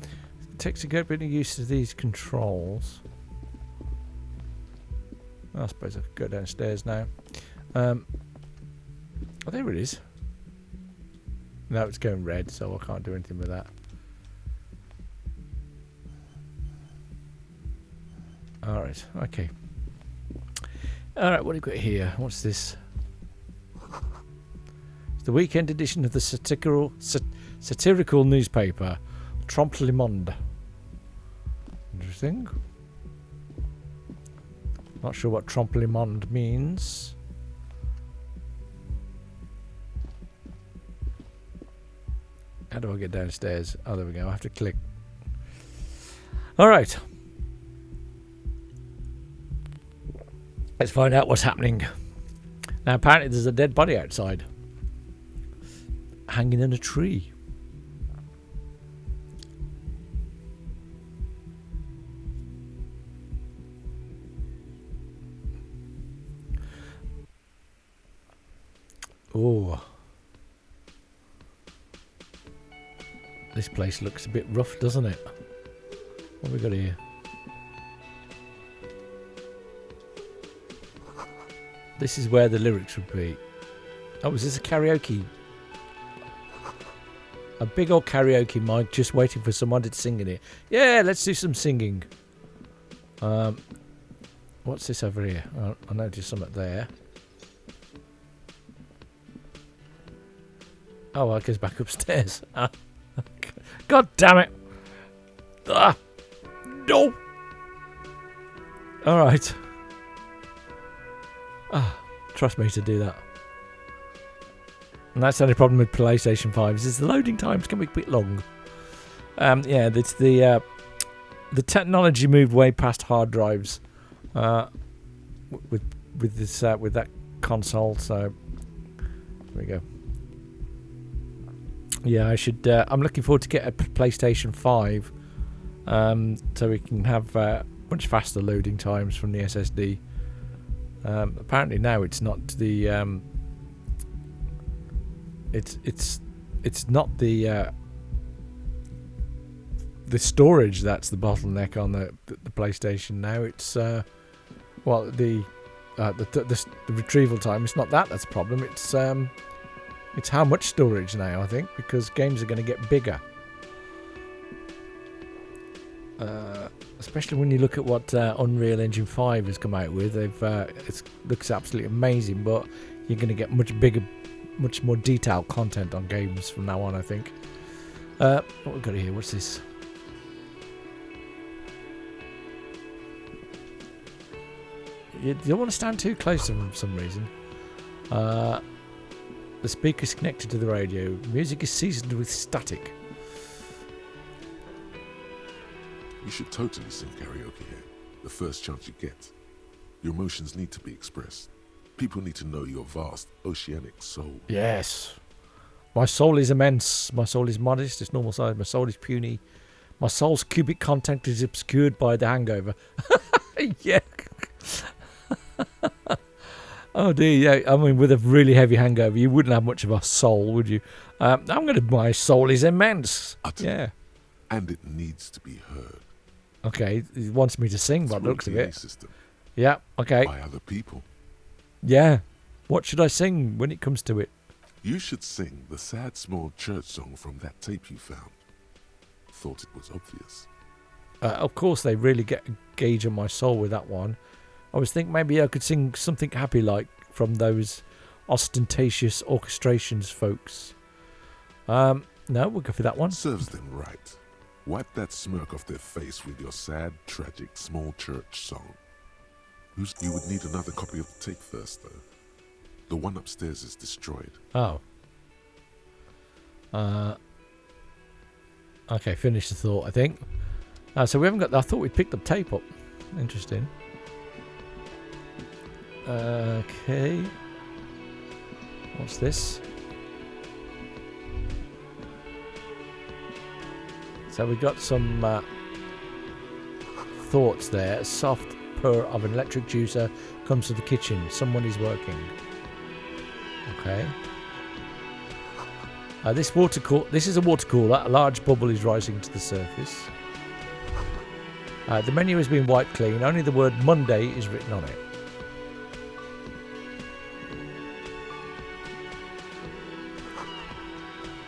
It takes a good bit of use of these controls. I suppose I could go downstairs now. Oh, there it is. No, it's going red, so I can't do anything with that. Alright, okay. Alright, what do we got here? What's this? It's the weekend edition of the satirical newspaper, Trompe le Monde. Interesting. Not sure what Trompe le Monde means. How do I get downstairs? Oh, there we go. I have to click. All right. Let's find out what's happening. Now, apparently there's a dead body outside. Hanging in a tree. Oh. This place looks a bit rough, doesn't it? What have we got here? This is where the lyrics would be. Oh, is this a karaoke? A big old karaoke mic just waiting for someone to sing in it. Yeah, let's do some singing. What's this over here? I noticed something there. Oh, well, it goes back upstairs. God damn it. Ah, no. All right. Trust me to do that. And that's the only problem with PlayStation 5 is the loading times can be a bit long. Yeah, it's the technology moved way past hard drives with that console. So there we go. Yeah, I should. I'm looking forward to get a PlayStation 5, so we can have much faster loading times from the SSD. Apparently now it's not the it's not the storage that's the bottleneck on the PlayStation now. It's well the retrieval time. It's not that's the problem. It's how much storage now, I think, because games are going to get bigger. Especially when you look at what Unreal Engine 5 has come out with. It looks absolutely amazing, but you're going to get much bigger, much more detailed content on games from now on, I think. What we've got here, what's this? You don't want to stand too close to them for some reason. The speaker is connected to the radio. Music is seasoned with static. You should totally sing karaoke here, the first chance you get. Your emotions need to be expressed. People need to know your vast, oceanic soul. Yes. My soul is immense. My soul is modest. It's normal size. My soul is puny. My soul's cubic content is obscured by the hangover. Yeah. Oh dear, yeah. I mean, with a really heavy hangover, you wouldn't have much of a soul, would you? My soul is immense. Utterly. And it needs to be heard. Okay, he wants me to sing, by the looks of it. System. Yeah, okay. By other people. Yeah. What should I sing when it comes to it? You should sing the sad small church song from that tape you found. Thought it was obvious. Of course, they really get a gauge on my soul with that one. I was thinking maybe I could sing something happy like from those ostentatious orchestrations folks. No, we'll go for that one. Serves them right. Wipe that smirk off their face with your sad, tragic, small church song. You would need another copy of the tape first, though. The one upstairs is destroyed. Oh. Okay, finish the thought, I think. So we haven't got... I thought we picked the tape up. Interesting. Okay. What's this? So we got some thoughts there. Soft purr of an electric juicer comes to the kitchen. Someone is working. Okay. This is a water cooler. A large bubble is rising to the surface. The menu has been wiped clean. Only the word Monday is written on it.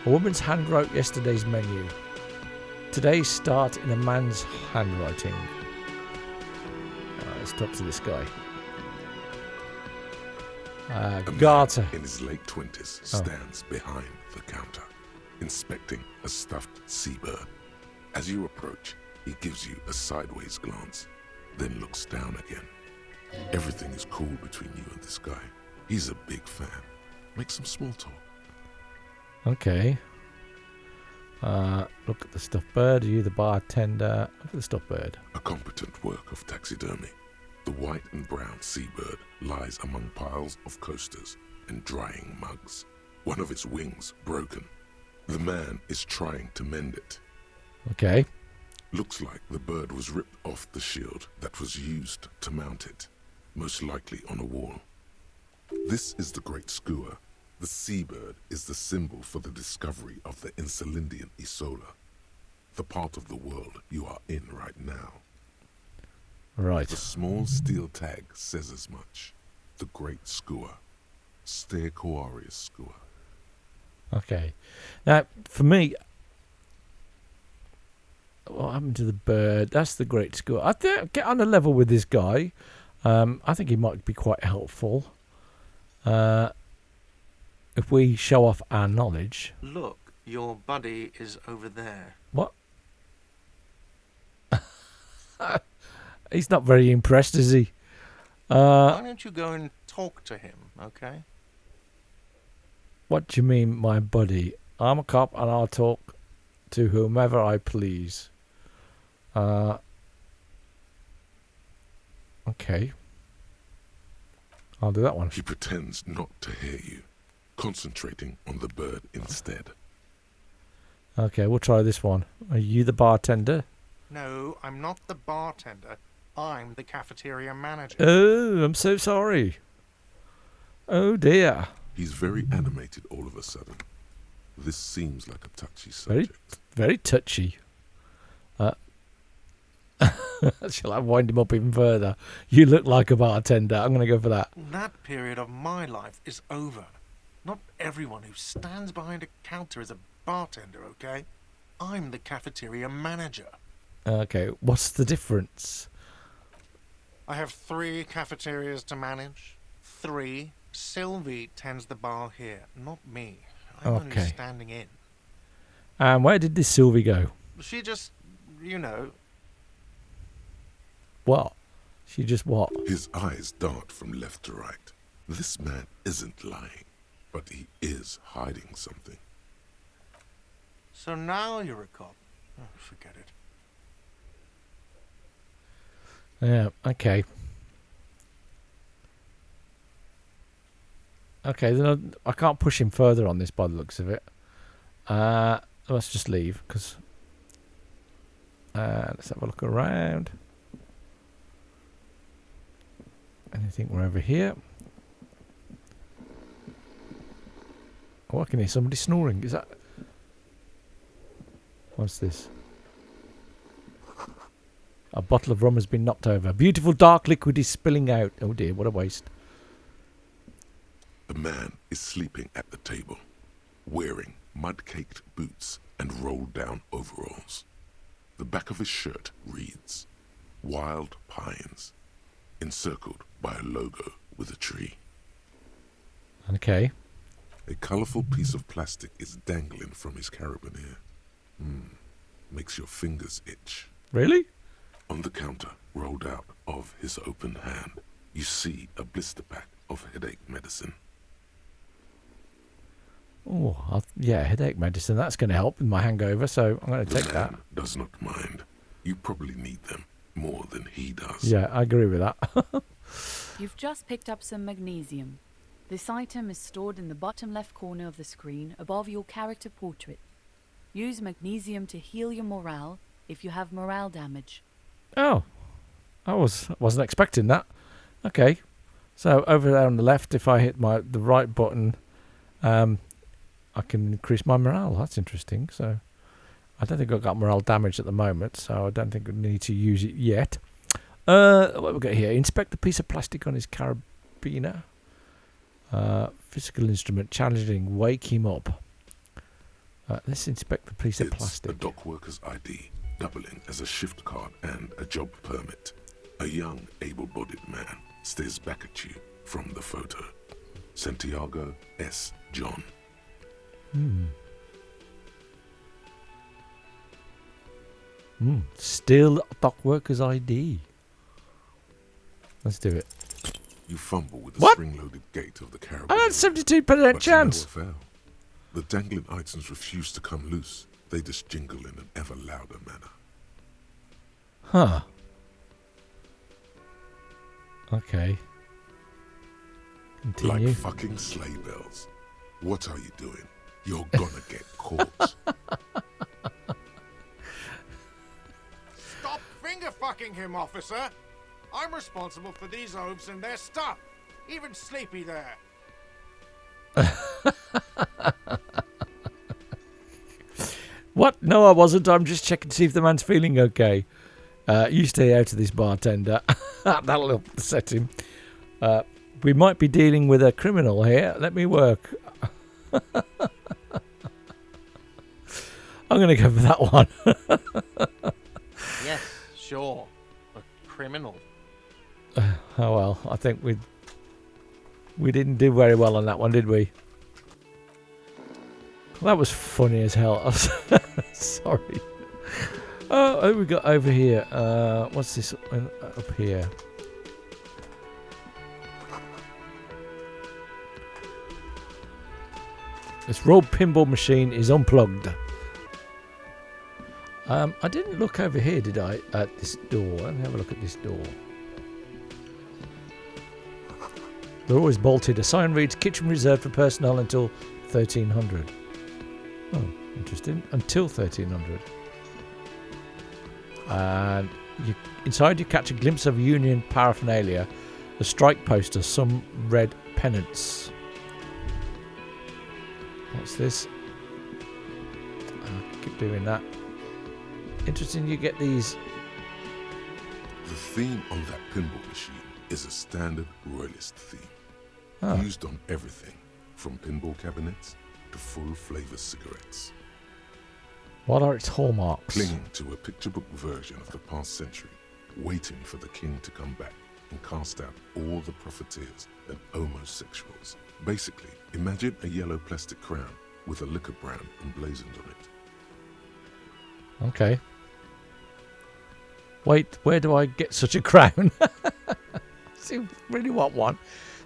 A woman's hand wrote yesterday's menu. Today's start in a man's handwriting. Let's talk to this guy. Garter. In his late 20s stands behind the counter, inspecting a stuffed seabird. As you approach, he gives you a sideways glance, then looks down again. Everything is cool between you and this guy. He's a big fan. Make some small talk. Okay. Look at the stuffed bird. Are you the bartender? Look at the stuffed bird. A competent work of taxidermy. The white and brown seabird lies among piles of coasters and drying mugs. One of its wings broken. The man is trying to mend it. Okay. Looks like the bird was ripped off the shield that was used to mount it, most likely on a wall. This is the great skua, The seabird is the symbol for the discovery of the Insulindian Isola, the part of the world you are in right now. Right. The small steel tag says as much. The Great Skua. Stegosaurus skua. Okay. Now, for me, what happened to the bird? That's the Great Skua. I think get on a level with this guy. I think he might be quite helpful. If we show off our knowledge. Look, your buddy is over there. What? He's not very impressed, is he? Why don't you go and talk to him, okay? What do you mean, my buddy? I'm a cop and I'll talk to whomever I please. Okay. I'll do that one. He pretends not to hear you, concentrating on the bird instead. Okay, we'll try this one. Are you the bartender? No, I'm not the bartender. I'm the cafeteria manager. Oh, I'm so sorry. Oh dear. He's very animated all of a sudden. This seems like a touchy subject. Very touchy. Shall I wind him up even further? You look like a bartender. I'm going to go for that. That period of my life is over. Not everyone who stands behind a counter is a bartender, okay? I'm the cafeteria manager. Okay, what's the difference? I have 3 cafeterias to manage. 3. Sylvie tends the bar here, not me. I'm only Okay. standing in. And where did this Sylvie go? She just, you know, What? She just what? His eyes dart from left to right. This man isn't lying, but he is hiding something. so now you're a cop. Oh, forget it. Yeah, okay. Okay, then I can't push him further on this by the looks of it. Let's just leave, because... let's have a look around. Anything we're over here? Oh, I can hear somebody snoring. Is that... What's this? A bottle of rum has been knocked over. Beautiful dark liquid is spilling out. Oh dear, what a waste. The man is sleeping at the table, wearing mud-caked boots and rolled-down overalls. The back of his shirt reads, Wild Pines, encircled by a logo with a tree. Okay. A colourful piece of plastic is dangling from his carabiner. Makes your fingers itch. Really? On the counter, rolled out of his open hand, you see a blister pack of headache medicine. Oh, yeah, headache medicine. That's going to help with my hangover, so I'm going to take that. Man does not mind. You probably need them more than he does. Yeah, I agree with that. You've just picked up some magnesium. This item is stored in the bottom left corner of the screen above your character portrait. Use magnesium to heal your morale if you have morale damage. Oh, I wasn't expecting that. Okay, so over there on the left, if I hit the right button, I can increase my morale. That's interesting. So I don't think I've got morale damage at the moment, so I don't think we need to use it yet. What have we got here? Inspect the piece of plastic on his carabiner. Physical instrument challenging. Wake him up. Let's inspect the piece of It's plastic. a dock worker's ID, doubling as a shift card and a job permit. A young, able-bodied man stares back at you from the photo. Santiago S. John. Still dock worker's ID. Let's do it. You fumble with the What? spring-loaded gate of the carabiner. I had 72% but chance. you never fail. The dangling items refuse to come loose. They just jingle in an ever louder manner. Huh. Okay. Continue. Like fucking sleigh bells. What are you doing? You're gonna get caught. Stop finger fucking him, officer! I'm responsible for these oafs and their stuff. Even Sleepy there. What? No, I wasn't. I'm just checking to see if the man's feeling okay. You stay out of this, bartender. That'll upset him. We might be dealing with a criminal here. Let me work. I'm going to go for that one. Yes, sure. A criminal. Oh well, I think we didn't do very well on that one, did we? That was funny as hell. Sorry. Oh, what have we got over here? What's this up here? This rogue pinball machine is unplugged. I didn't look over here, did I? At this door. Let me have a look at this door. They're always bolted. A sign reads, kitchen reserved for personnel until 1300. Oh, interesting. Until 1300. And inside you catch a glimpse of Union paraphernalia, a strike poster, some red pennants. What's this? Keep doing that. Interesting, you get these. The theme on that pinball machine is a standard royalist theme. Oh. Used on everything, from pinball cabinets to full-flavor cigarettes. What are its hallmarks? Clinging to a picture book version of the past century, waiting for the king to come back and cast out all the profiteers and homosexuals. Basically, imagine a yellow plastic crown with a liquor brand emblazoned on it. Okay. Wait, where do I get such a crown? See, really want one.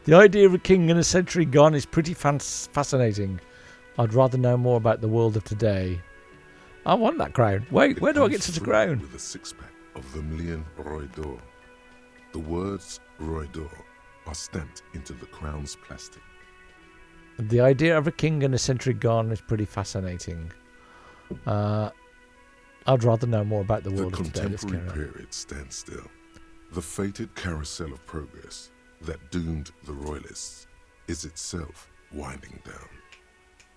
The idea of a king in a century gone is pretty fascinating. I'd rather know more about the world of today. I want that crown. Wait, where do I get such a crown? With a six-pack of Vermilion Roy d'Or. The words Roy d'Or are stamped into the crown's plastic. The idea of a king in a century gone is pretty fascinating. I'd rather know more about the world of today. The contemporary period stands still. The fated carousel of progress that doomed the royalists is itself winding down.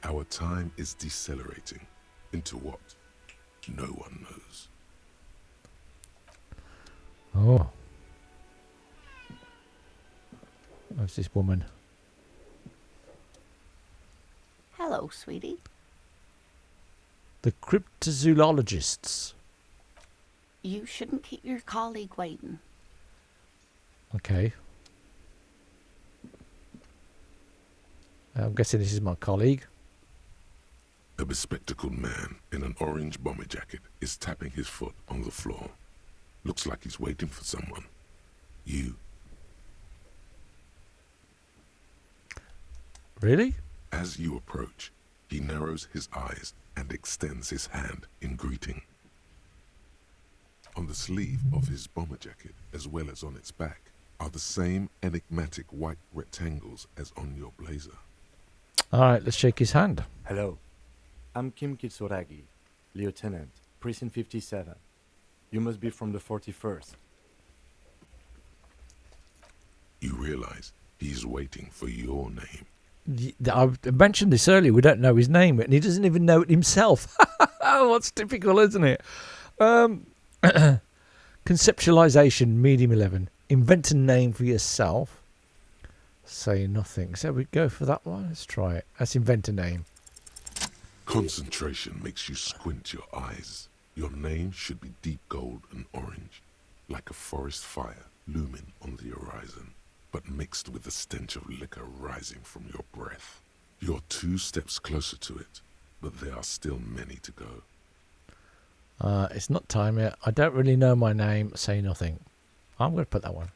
Our time is decelerating into what no one knows. Oh. What's this woman? Hello, sweetie. The cryptozoologists. You shouldn't keep your colleague waiting. Okay. I'm guessing this is my colleague. A bespectacled man in an orange bomber jacket is tapping his foot on the floor. Looks like he's waiting for someone. You. Really? As you approach, he narrows his eyes and extends his hand in greeting. On the sleeve of his bomber jacket, as well as on its back, are the same enigmatic white rectangles as on your blazer. All right, let's shake his hand. Hello. I'm Kim Kitsuragi, Lieutenant, Precinct 57. You must be from the 41st. You realize he's waiting for your name. I mentioned this earlier. We don't know his name, and he doesn't even know it himself. What's typical, isn't it? Conceptualization, medium 11. Invent a name for yourself. Say nothing. So we go for that one. Let's try it. Let's invent a name. Concentration makes you squint your eyes. Your name should be deep gold and orange, like a forest fire looming on the horizon, but mixed with the stench of liquor rising from your breath. You're 2 steps closer to it, but there are still many to go. It's not time yet. I don't really know my name. Say nothing. I'm going to put that one.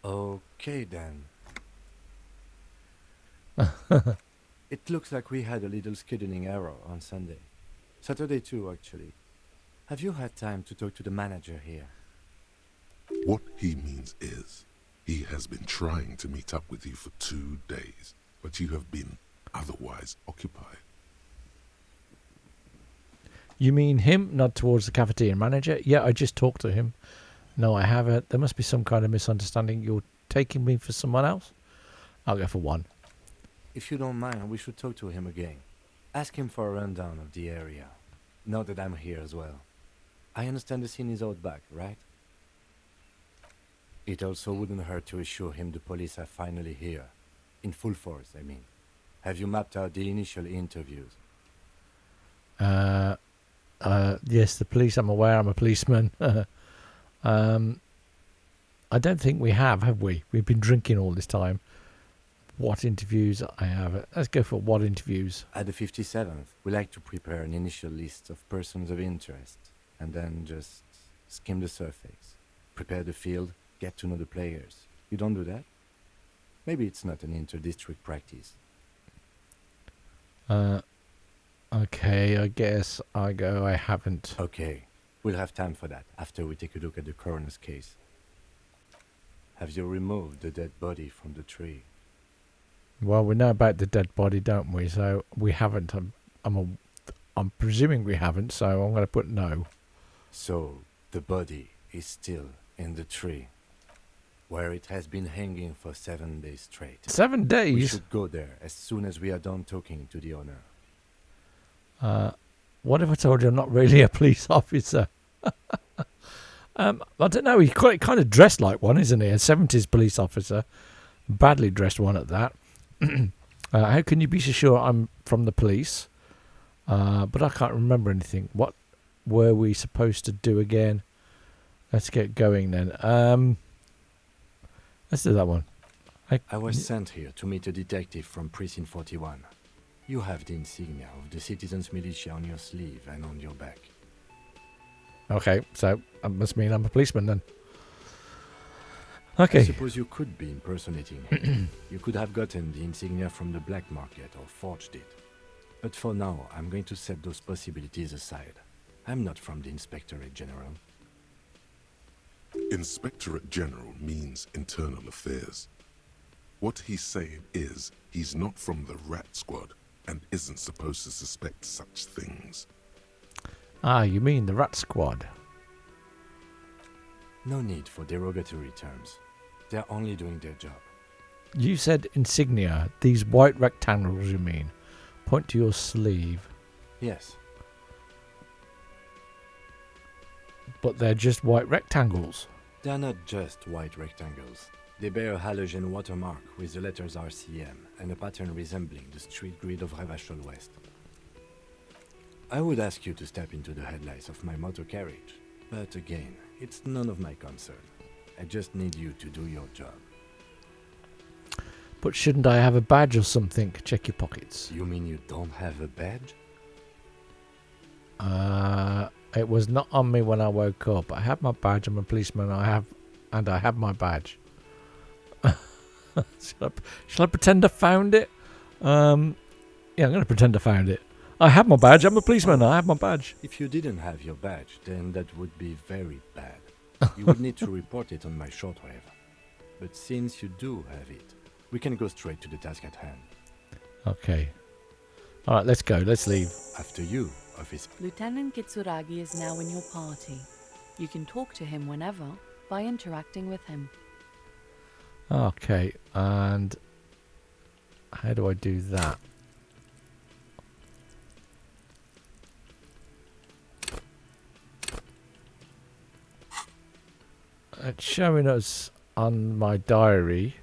Okay, then. It looks like we had a little scheduling error on Sunday. Saturday too, actually. Have you had time to talk to the manager here? What he means is, he has been trying to meet up with you for 2 days, but you have been otherwise occupied. You mean him? Nod towards the cafeteria manager. Yeah, I just talked to him. No, I haven't. There must be some kind of misunderstanding. You're taking me for someone else? I'll go for 1. If you don't mind, we should talk to him again. Ask him for a rundown of the area. Now that I'm here as well. I understand the scene is out back, right? It also wouldn't hurt to assure him the police are finally here. In full force, I mean. Have you mapped out the initial interviews? Yes, the police, I'm aware, I'm a policeman. I don't think we have we? We've been drinking all this time. What interviews I have? Let's go for what interviews. At the 57th, we like to prepare an initial list of persons of interest, and then just skim the surface. Prepare the field, get to know the players. You don't do that? Maybe it's not an inter-district practice. Okay, I guess I haven't. Okay, we'll have time for that after we take a look at the coroner's case. Have you removed the dead body from the tree? Well, we know about the dead body, don't we? So we haven't. I'm presuming we haven't, so I'm going to put no. So, the body is still in the tree, where it has been hanging for 7 days straight. 7 days? We should go there as soon as we are done talking to the owner. What if I told you I'm not really a police officer? I don't know. He's kind of dressed like one, isn't he? A 70s police officer. Badly dressed one at that. How can you be so sure I'm from the police? But I can't remember anything. What were we supposed to do again? Let's get going then. Let's do that one. I was sent here to meet a detective from Precinct 41. You have the insignia of the Citizens Militia on your sleeve and on your back. Okay, so that must mean I'm a policeman then. Okay. I suppose you could be impersonating him. You could have gotten the insignia from the black market or forged it. But for now, I'm going to set those possibilities aside. I'm not from the Inspectorate General. Inspectorate General means internal affairs. What he's saying is he's not from the Rat Squad and isn't supposed to suspect such things. Ah, you mean the Rat Squad? No need for derogatory terms. They're only doing their job. You said insignia. These white rectangles, you mean? Point to your sleeve. Yes. But they're just white rectangles. They're not just white rectangles. They bear a halogen watermark with the letters RCM and a pattern resembling the street grid of Revachol West. I would ask you to step into the headlights of my motor carriage, but again, it's none of my concern. I just need you to do your job. But shouldn't I have a badge or something? Check your pockets. You mean you don't have a badge? It was not on me when I woke up. I have my badge. I'm a policeman. I have my badge. Shall I pretend I found it? Yeah, I'm going to pretend I found it. I have my badge. I'm a policeman. I have my badge. If you didn't have your badge, then that would be very bad. You would need to report it on my shortwave. But since you do have it, we can go straight to the task at hand. Okay. All right, let's go. Let's leave. After you, officer. Lieutenant Kitsuragi is now in your party. You can talk to him whenever by interacting with him. Okay, and how do I do that? It's showing us on my diary.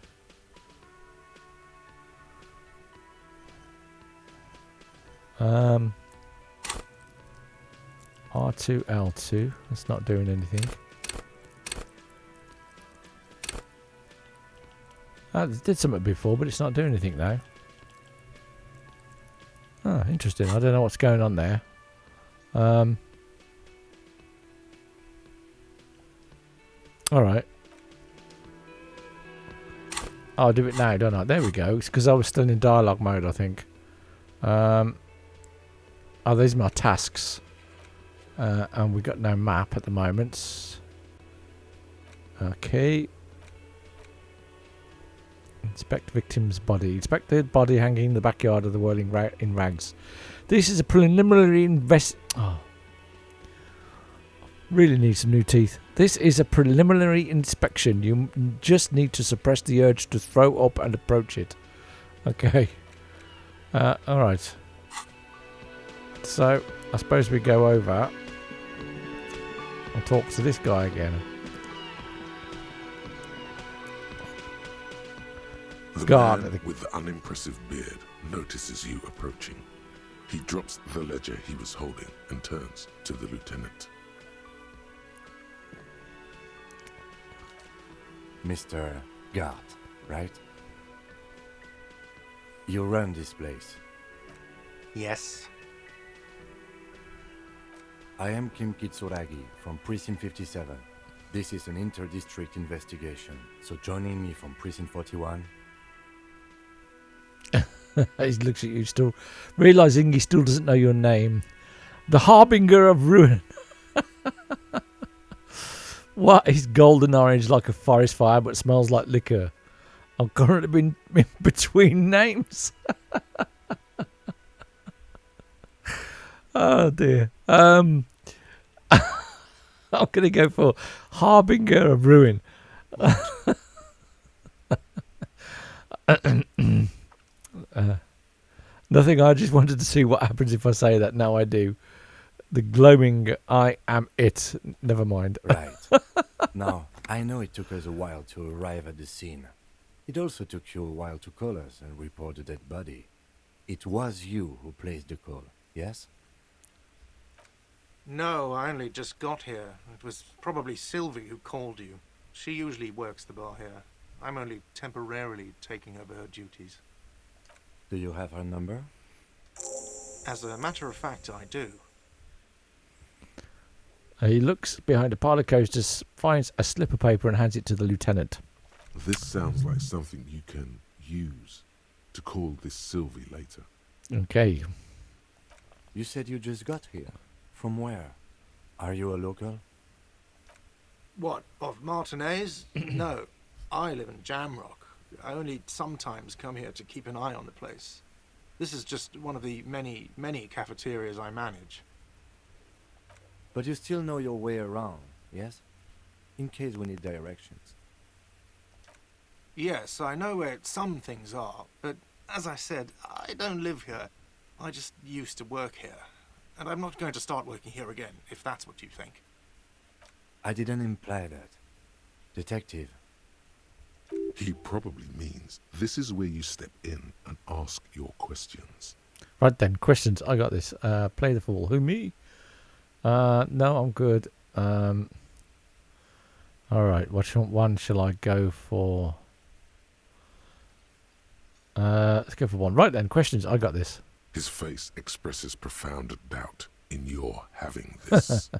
R2, L2. That's not doing anything. It did something before, but it's not doing anything now. Oh, interesting. I don't know what's going on there. Alright. I'll do it now, don't I? There we go. It's because I was still in dialogue mode, I think. Oh, these are my tasks. And we got no map at the moment. Okay. Inspect victim's body. Inspect the body hanging in the backyard of the whirling in rags. This is a preliminary really need some new teeth. This is a preliminary inspection. You just need to suppress the urge to throw up and approach it. Okay. Alright. So, I suppose we go over and talk to this guy again. The God. man with the unimpressive beard notices you approaching. He drops the ledger he was holding and turns to the lieutenant. Mr. Gart, right? You run this place. Yes. I am Kim Kitsuragi from Precinct 57. This is an inter-district investigation, so joining me from Precinct 41. He looks at you still, realising he still doesn't know your name. The Harbinger of Ruin. What is golden orange like a forest fire but smells like liquor? I'm currently in between names. Oh dear. I'm going to go for Harbinger of Ruin. Nothing, I just wanted to see what happens if I say that. Now I do. The glowing I am it. Never mind. Right. Now, I know it took us a while to arrive at the scene. It also took you a while to call us and report the dead body. It was you who placed the call, yes? No, I only just got here. It was probably Sylvie who called you. She usually works the bar here. I'm only temporarily taking over her duties. Do you have her number? As a matter of fact, I do. He looks behind a pile of coasters, finds a slip of paper and hands it to the lieutenant. This sounds like something you can use to call this Sylvie later. Okay. You said you just got here. From where? Are you a local? What, of Martinez? No, I live in Jamrock. I only sometimes come here to keep an eye on the place. This is just one of the many, many cafeterias I manage. But you still know your way around, yes? In case we need directions. Yes, I know where some things are, but as I said, I don't live here. I just used to work here. And I'm not going to start working here again, if that's what you think. I didn't imply that. Detective. He probably means this is where you step in and ask your questions. Right then, questions. I got this. Play the fool. Who, me? No, I'm good. Alright, which one shall I go for? Let's go for one. Right then, questions. I got this. His face expresses profound doubt in your having this.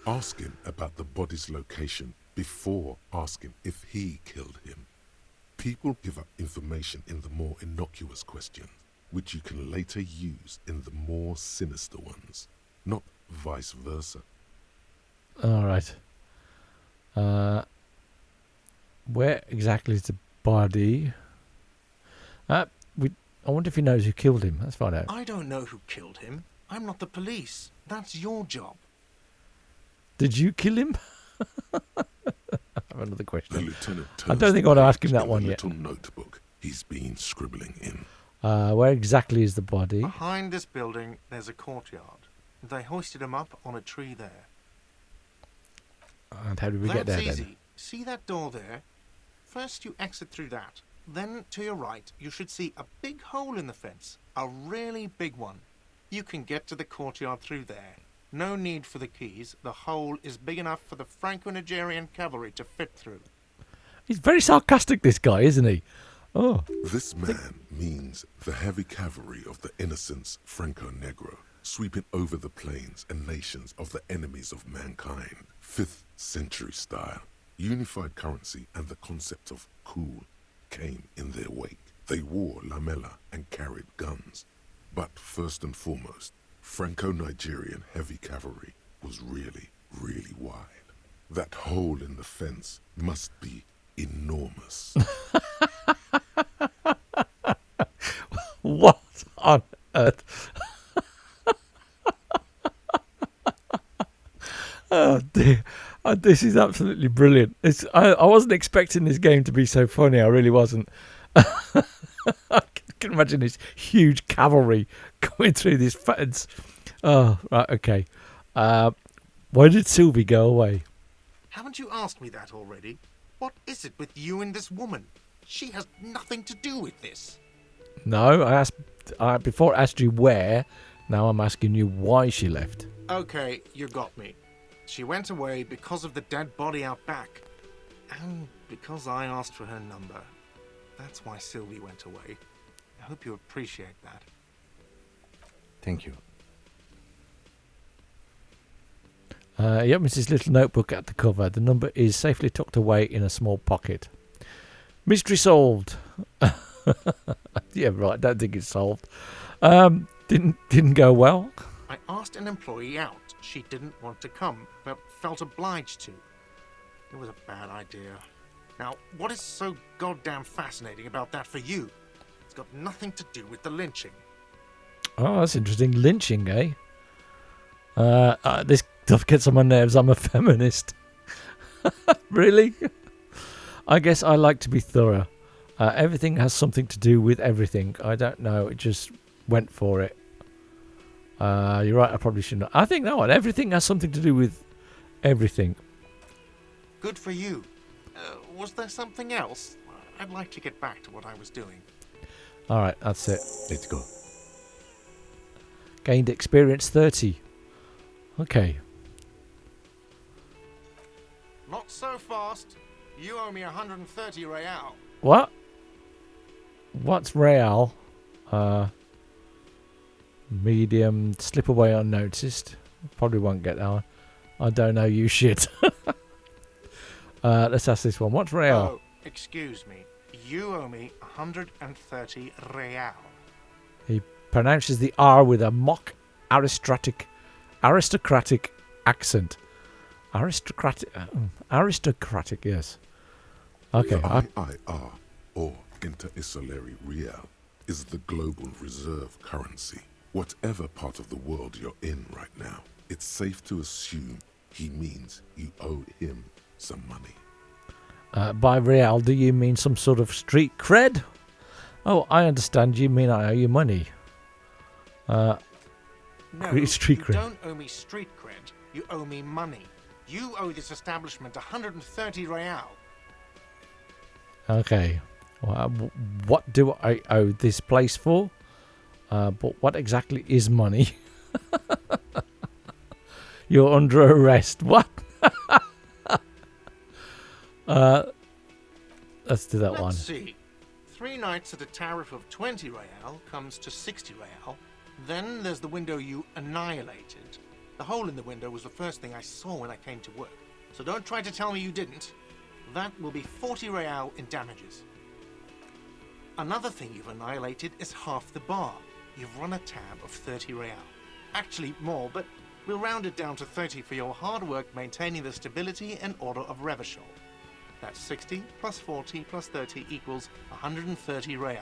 Ask him about the body's location before asking if he killed him. People give up information in the more innocuous questions, which you can later use in the more sinister ones, not vice versa. Alright. Where exactly is the body? I wonder if he knows who killed him. Let's find out. I don't know who killed him. I'm not the police. That's your job. Did you kill him? I have another The question. lieutenant I don't think I want to ask him that in one the yet. little notebook he's been scribbling in. Where exactly is the body? Behind this building, there's a courtyard. They hoisted him up on a tree there. And how did we get there That's then? easy. See that door there? First you exit through that. Then to your right, you should see a big hole in the fence. A really big one. You can get to the courtyard through there. No need for the keys. The hole is big enough for the Franco-Nigerian cavalry to fit through. He's very sarcastic, this guy, isn't he? Oh. This man means the heavy cavalry of the innocents Franco-Negro, sweeping over the plains and nations of the enemies of mankind. 5th century style. Unified currency and the concept of cool came in their wake. They wore lamella and carried guns. But first and foremost, Franco-Nigerian heavy cavalry was really, really wide. That hole in the fence must be enormous. What on earth? Oh dear. This is absolutely brilliant. I wasn't expecting this game to be so funny. I really wasn't. can imagine this huge cavalry coming through this fence. Oh, right, okay. Why did Sylvie go away? Haven't you asked me that already? What is it with you and this woman? She has nothing to do with this. No, before I asked you where. Now I'm asking you why she left. Okay, you got me. She went away because of the dead body out back. And because I asked for her number. That's why Sylvie went away. I hope you appreciate that. Thank you. Yep, Mrs. Little notebook at the cover. The number is safely tucked away in a small pocket. Mystery solved. Yeah, right. Don't think it's solved. Didn't go well. I asked an employee out. She didn't want to come, but felt obliged to. It was a bad idea. Now, what is so goddamn fascinating about that for you? It's got nothing to do with the lynching. Oh, that's interesting. Lynching, eh? This stuff gets on my nerves. I'm a feminist. Really? I guess I like to be thorough. Everything has something to do with everything. I don't know. It just went for it. You're right. I probably shouldn't. I think that one. Everything has something to do with everything. Good for you. Was there something else? I'd like to get back to what I was doing. All right. That's it. Let's go. Gained experience 30. Okay. Not so fast. You owe me 130 real. What? What's real? Medium. Slip away unnoticed. Probably won't get that one. I don't know you shit. Let's ask this one. What's real? Oh, excuse me. You owe me 130 real. He pronounces the R with a mock aristocratic accent. Aristocratic, yes. Okay. The IIR, or Inter-Isolary Real, is the global reserve currency. Whatever part of the world you're in right now, it's safe to assume he means you owe him some money. By real, do you mean some sort of street cred? Oh, I understand. You mean I owe you money. No, Street you cred. don't owe me street cred. You owe me money. You owe this establishment 130 real. Okay. Well, what do I owe this place for? But what exactly is money? You're under arrest. What? Let's do that one. Let's see. 3 nights at a tariff of 20 real comes to 60 real. Then there's the window you annihilated. The hole in the window was the first thing I saw when I came to work. So don't try to tell me you didn't. That will be 40 real in damages. Another thing you've annihilated is half the bar. You've run a tab of 30 real. Actually more, but we'll round it down to 30 for your hard work maintaining the stability and order of Revachol. That's 60 plus 40 plus 30 equals 130 real.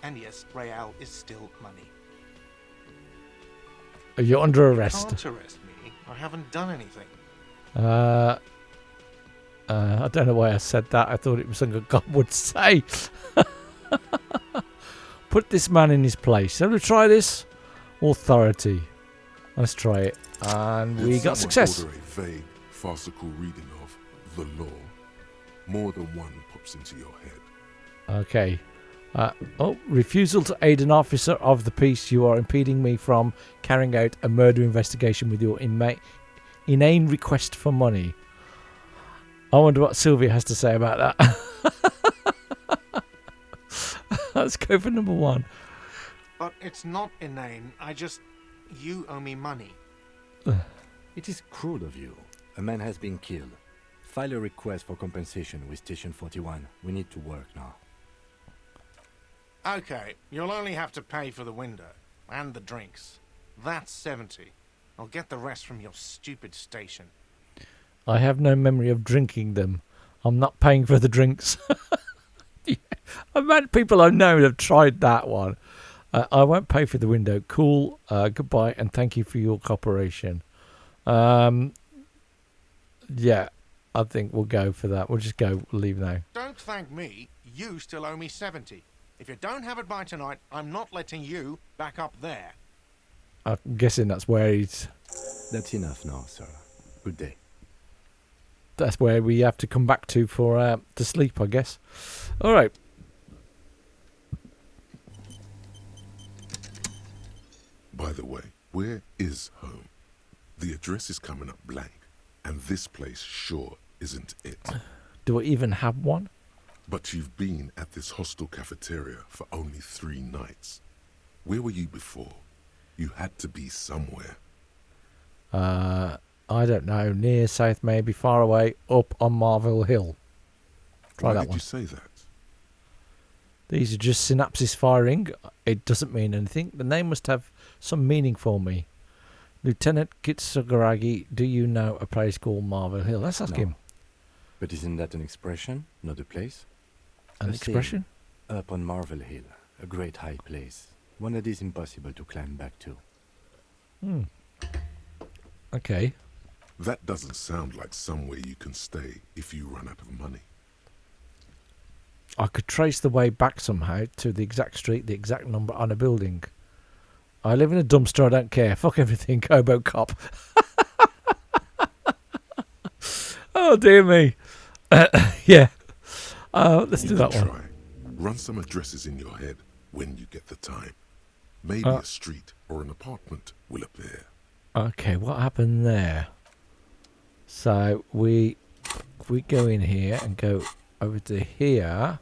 And yes, real is still money. You're under arrest. You can't arrest me. I haven't done anything. I don't know why I said that. I thought it was something God would say. Put this man in his place. Shall we try this? Authority. Let's try it. And we Did got someone success. order a vague, farcical reading of the law? More than one pops into your head. Okay. Refusal to aid an officer of the peace. You are impeding me from carrying out a murder investigation with your inane request for money. I wonder what Sylvia has to say about that. Let's go for number 1. But it's not inane. You owe me money. It is cruel of you. A man has been killed. File a request for compensation with Station 41. We need to work now. Okay, you'll only have to pay for the window and the drinks. That's 70. I'll get the rest from your stupid station. I have no memory of drinking them. I'm not paying for the drinks. Yeah. I've met people I know have tried that one. I won't pay for the window. Cool. Goodbye and thank you for your cooperation. Yeah, I think we'll go for that. We'll just go leave now. Don't thank me. You still owe me 70. If you don't have it by tonight, I'm not letting you back up there. I'm guessing that's where he's... That's enough now, sir. Good day. That's where we have to come back to for to sleep, I guess. All right. By the way, where is home? The address is coming up blank, and this place sure isn't it. Do I even have one? But you've been at this hostel cafeteria for only 3 nights. Where were you before? You had to be somewhere. I don't know. Near, south, maybe, far away, up on Marvel Hill. Try Why that did one. you say that? These are just synapses firing. It doesn't mean anything. The name must have some meaning for me. Lieutenant Kitsugaragi, do you know a place called Marvel Hill? Let's ask No. him. But isn't that an expression, not a place? An A expression? saying, up on Marvel Hill, a great high place. One that is impossible to climb back to. Hmm. Okay. That doesn't sound like somewhere you can stay if you run out of money. I could trace the way back somehow to the exact street, the exact number on a building. I live in a dumpster, I don't care. Fuck everything, Hobo Cop. Oh, dear me. Yeah. Let's do that one. Try. Run some addresses in your head when you get the time. Maybe a street or an apartment will appear. Okay, what happened there? So we go in here and go over to here.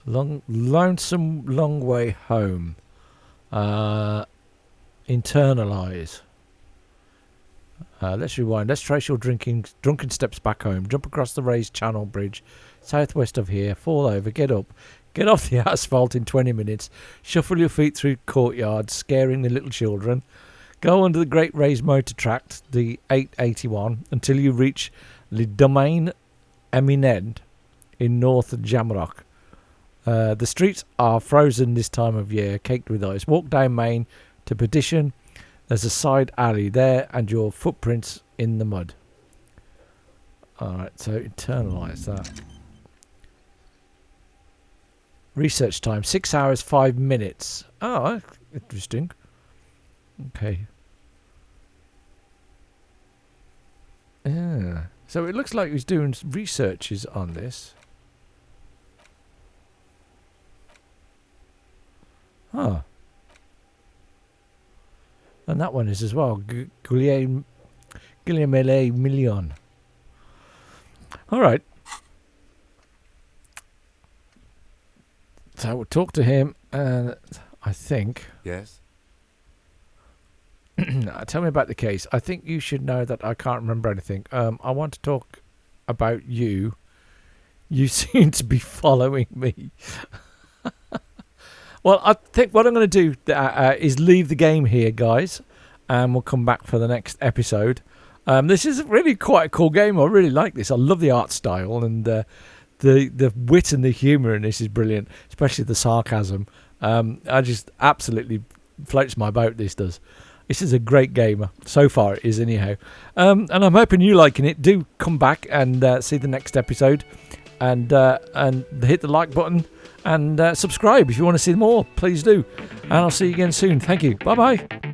Lonesome long way home. Internalize. Let's rewind. Let's trace your drunken steps back home. Jump across the raised channel bridge southwest of here. Fall over. Get up. Get off the asphalt in 20 minutes. Shuffle your feet through courtyards, scaring the little children. Go under the great raised motor tract, the 881, until you reach Le Domaine Eminent in North Jamrock. The streets are frozen this time of year, caked with ice. Walk down Main to Perdition. There's a side alley there and your footprints in the mud. Alright, so internalize that. Research time, 6 hours, 5 minutes. Oh, interesting. Okay. Yeah. So it looks like he's doing researches on this. Huh. And that one is as well. Guillaume Million. Alright. So we'll talk to him and I think... Yes? Tell me about the case. I think you should know that I can't remember anything. I want to talk about you. You seem to be following me. Well, I think what I'm going to do is leave the game here, guys, and we'll come back for the next episode. This is really quite a cool game. I really like this. I love the art style, and the wit and the humour in this is brilliant, especially the sarcasm. I just absolutely floats my boat, this does. This is a great game. So far it is, anyhow. And I'm hoping you're liking it. Do come back and see the next episode, and hit the like button. And subscribe if you want to see more. Please do. And I'll see you again soon. Thank you. Bye-bye.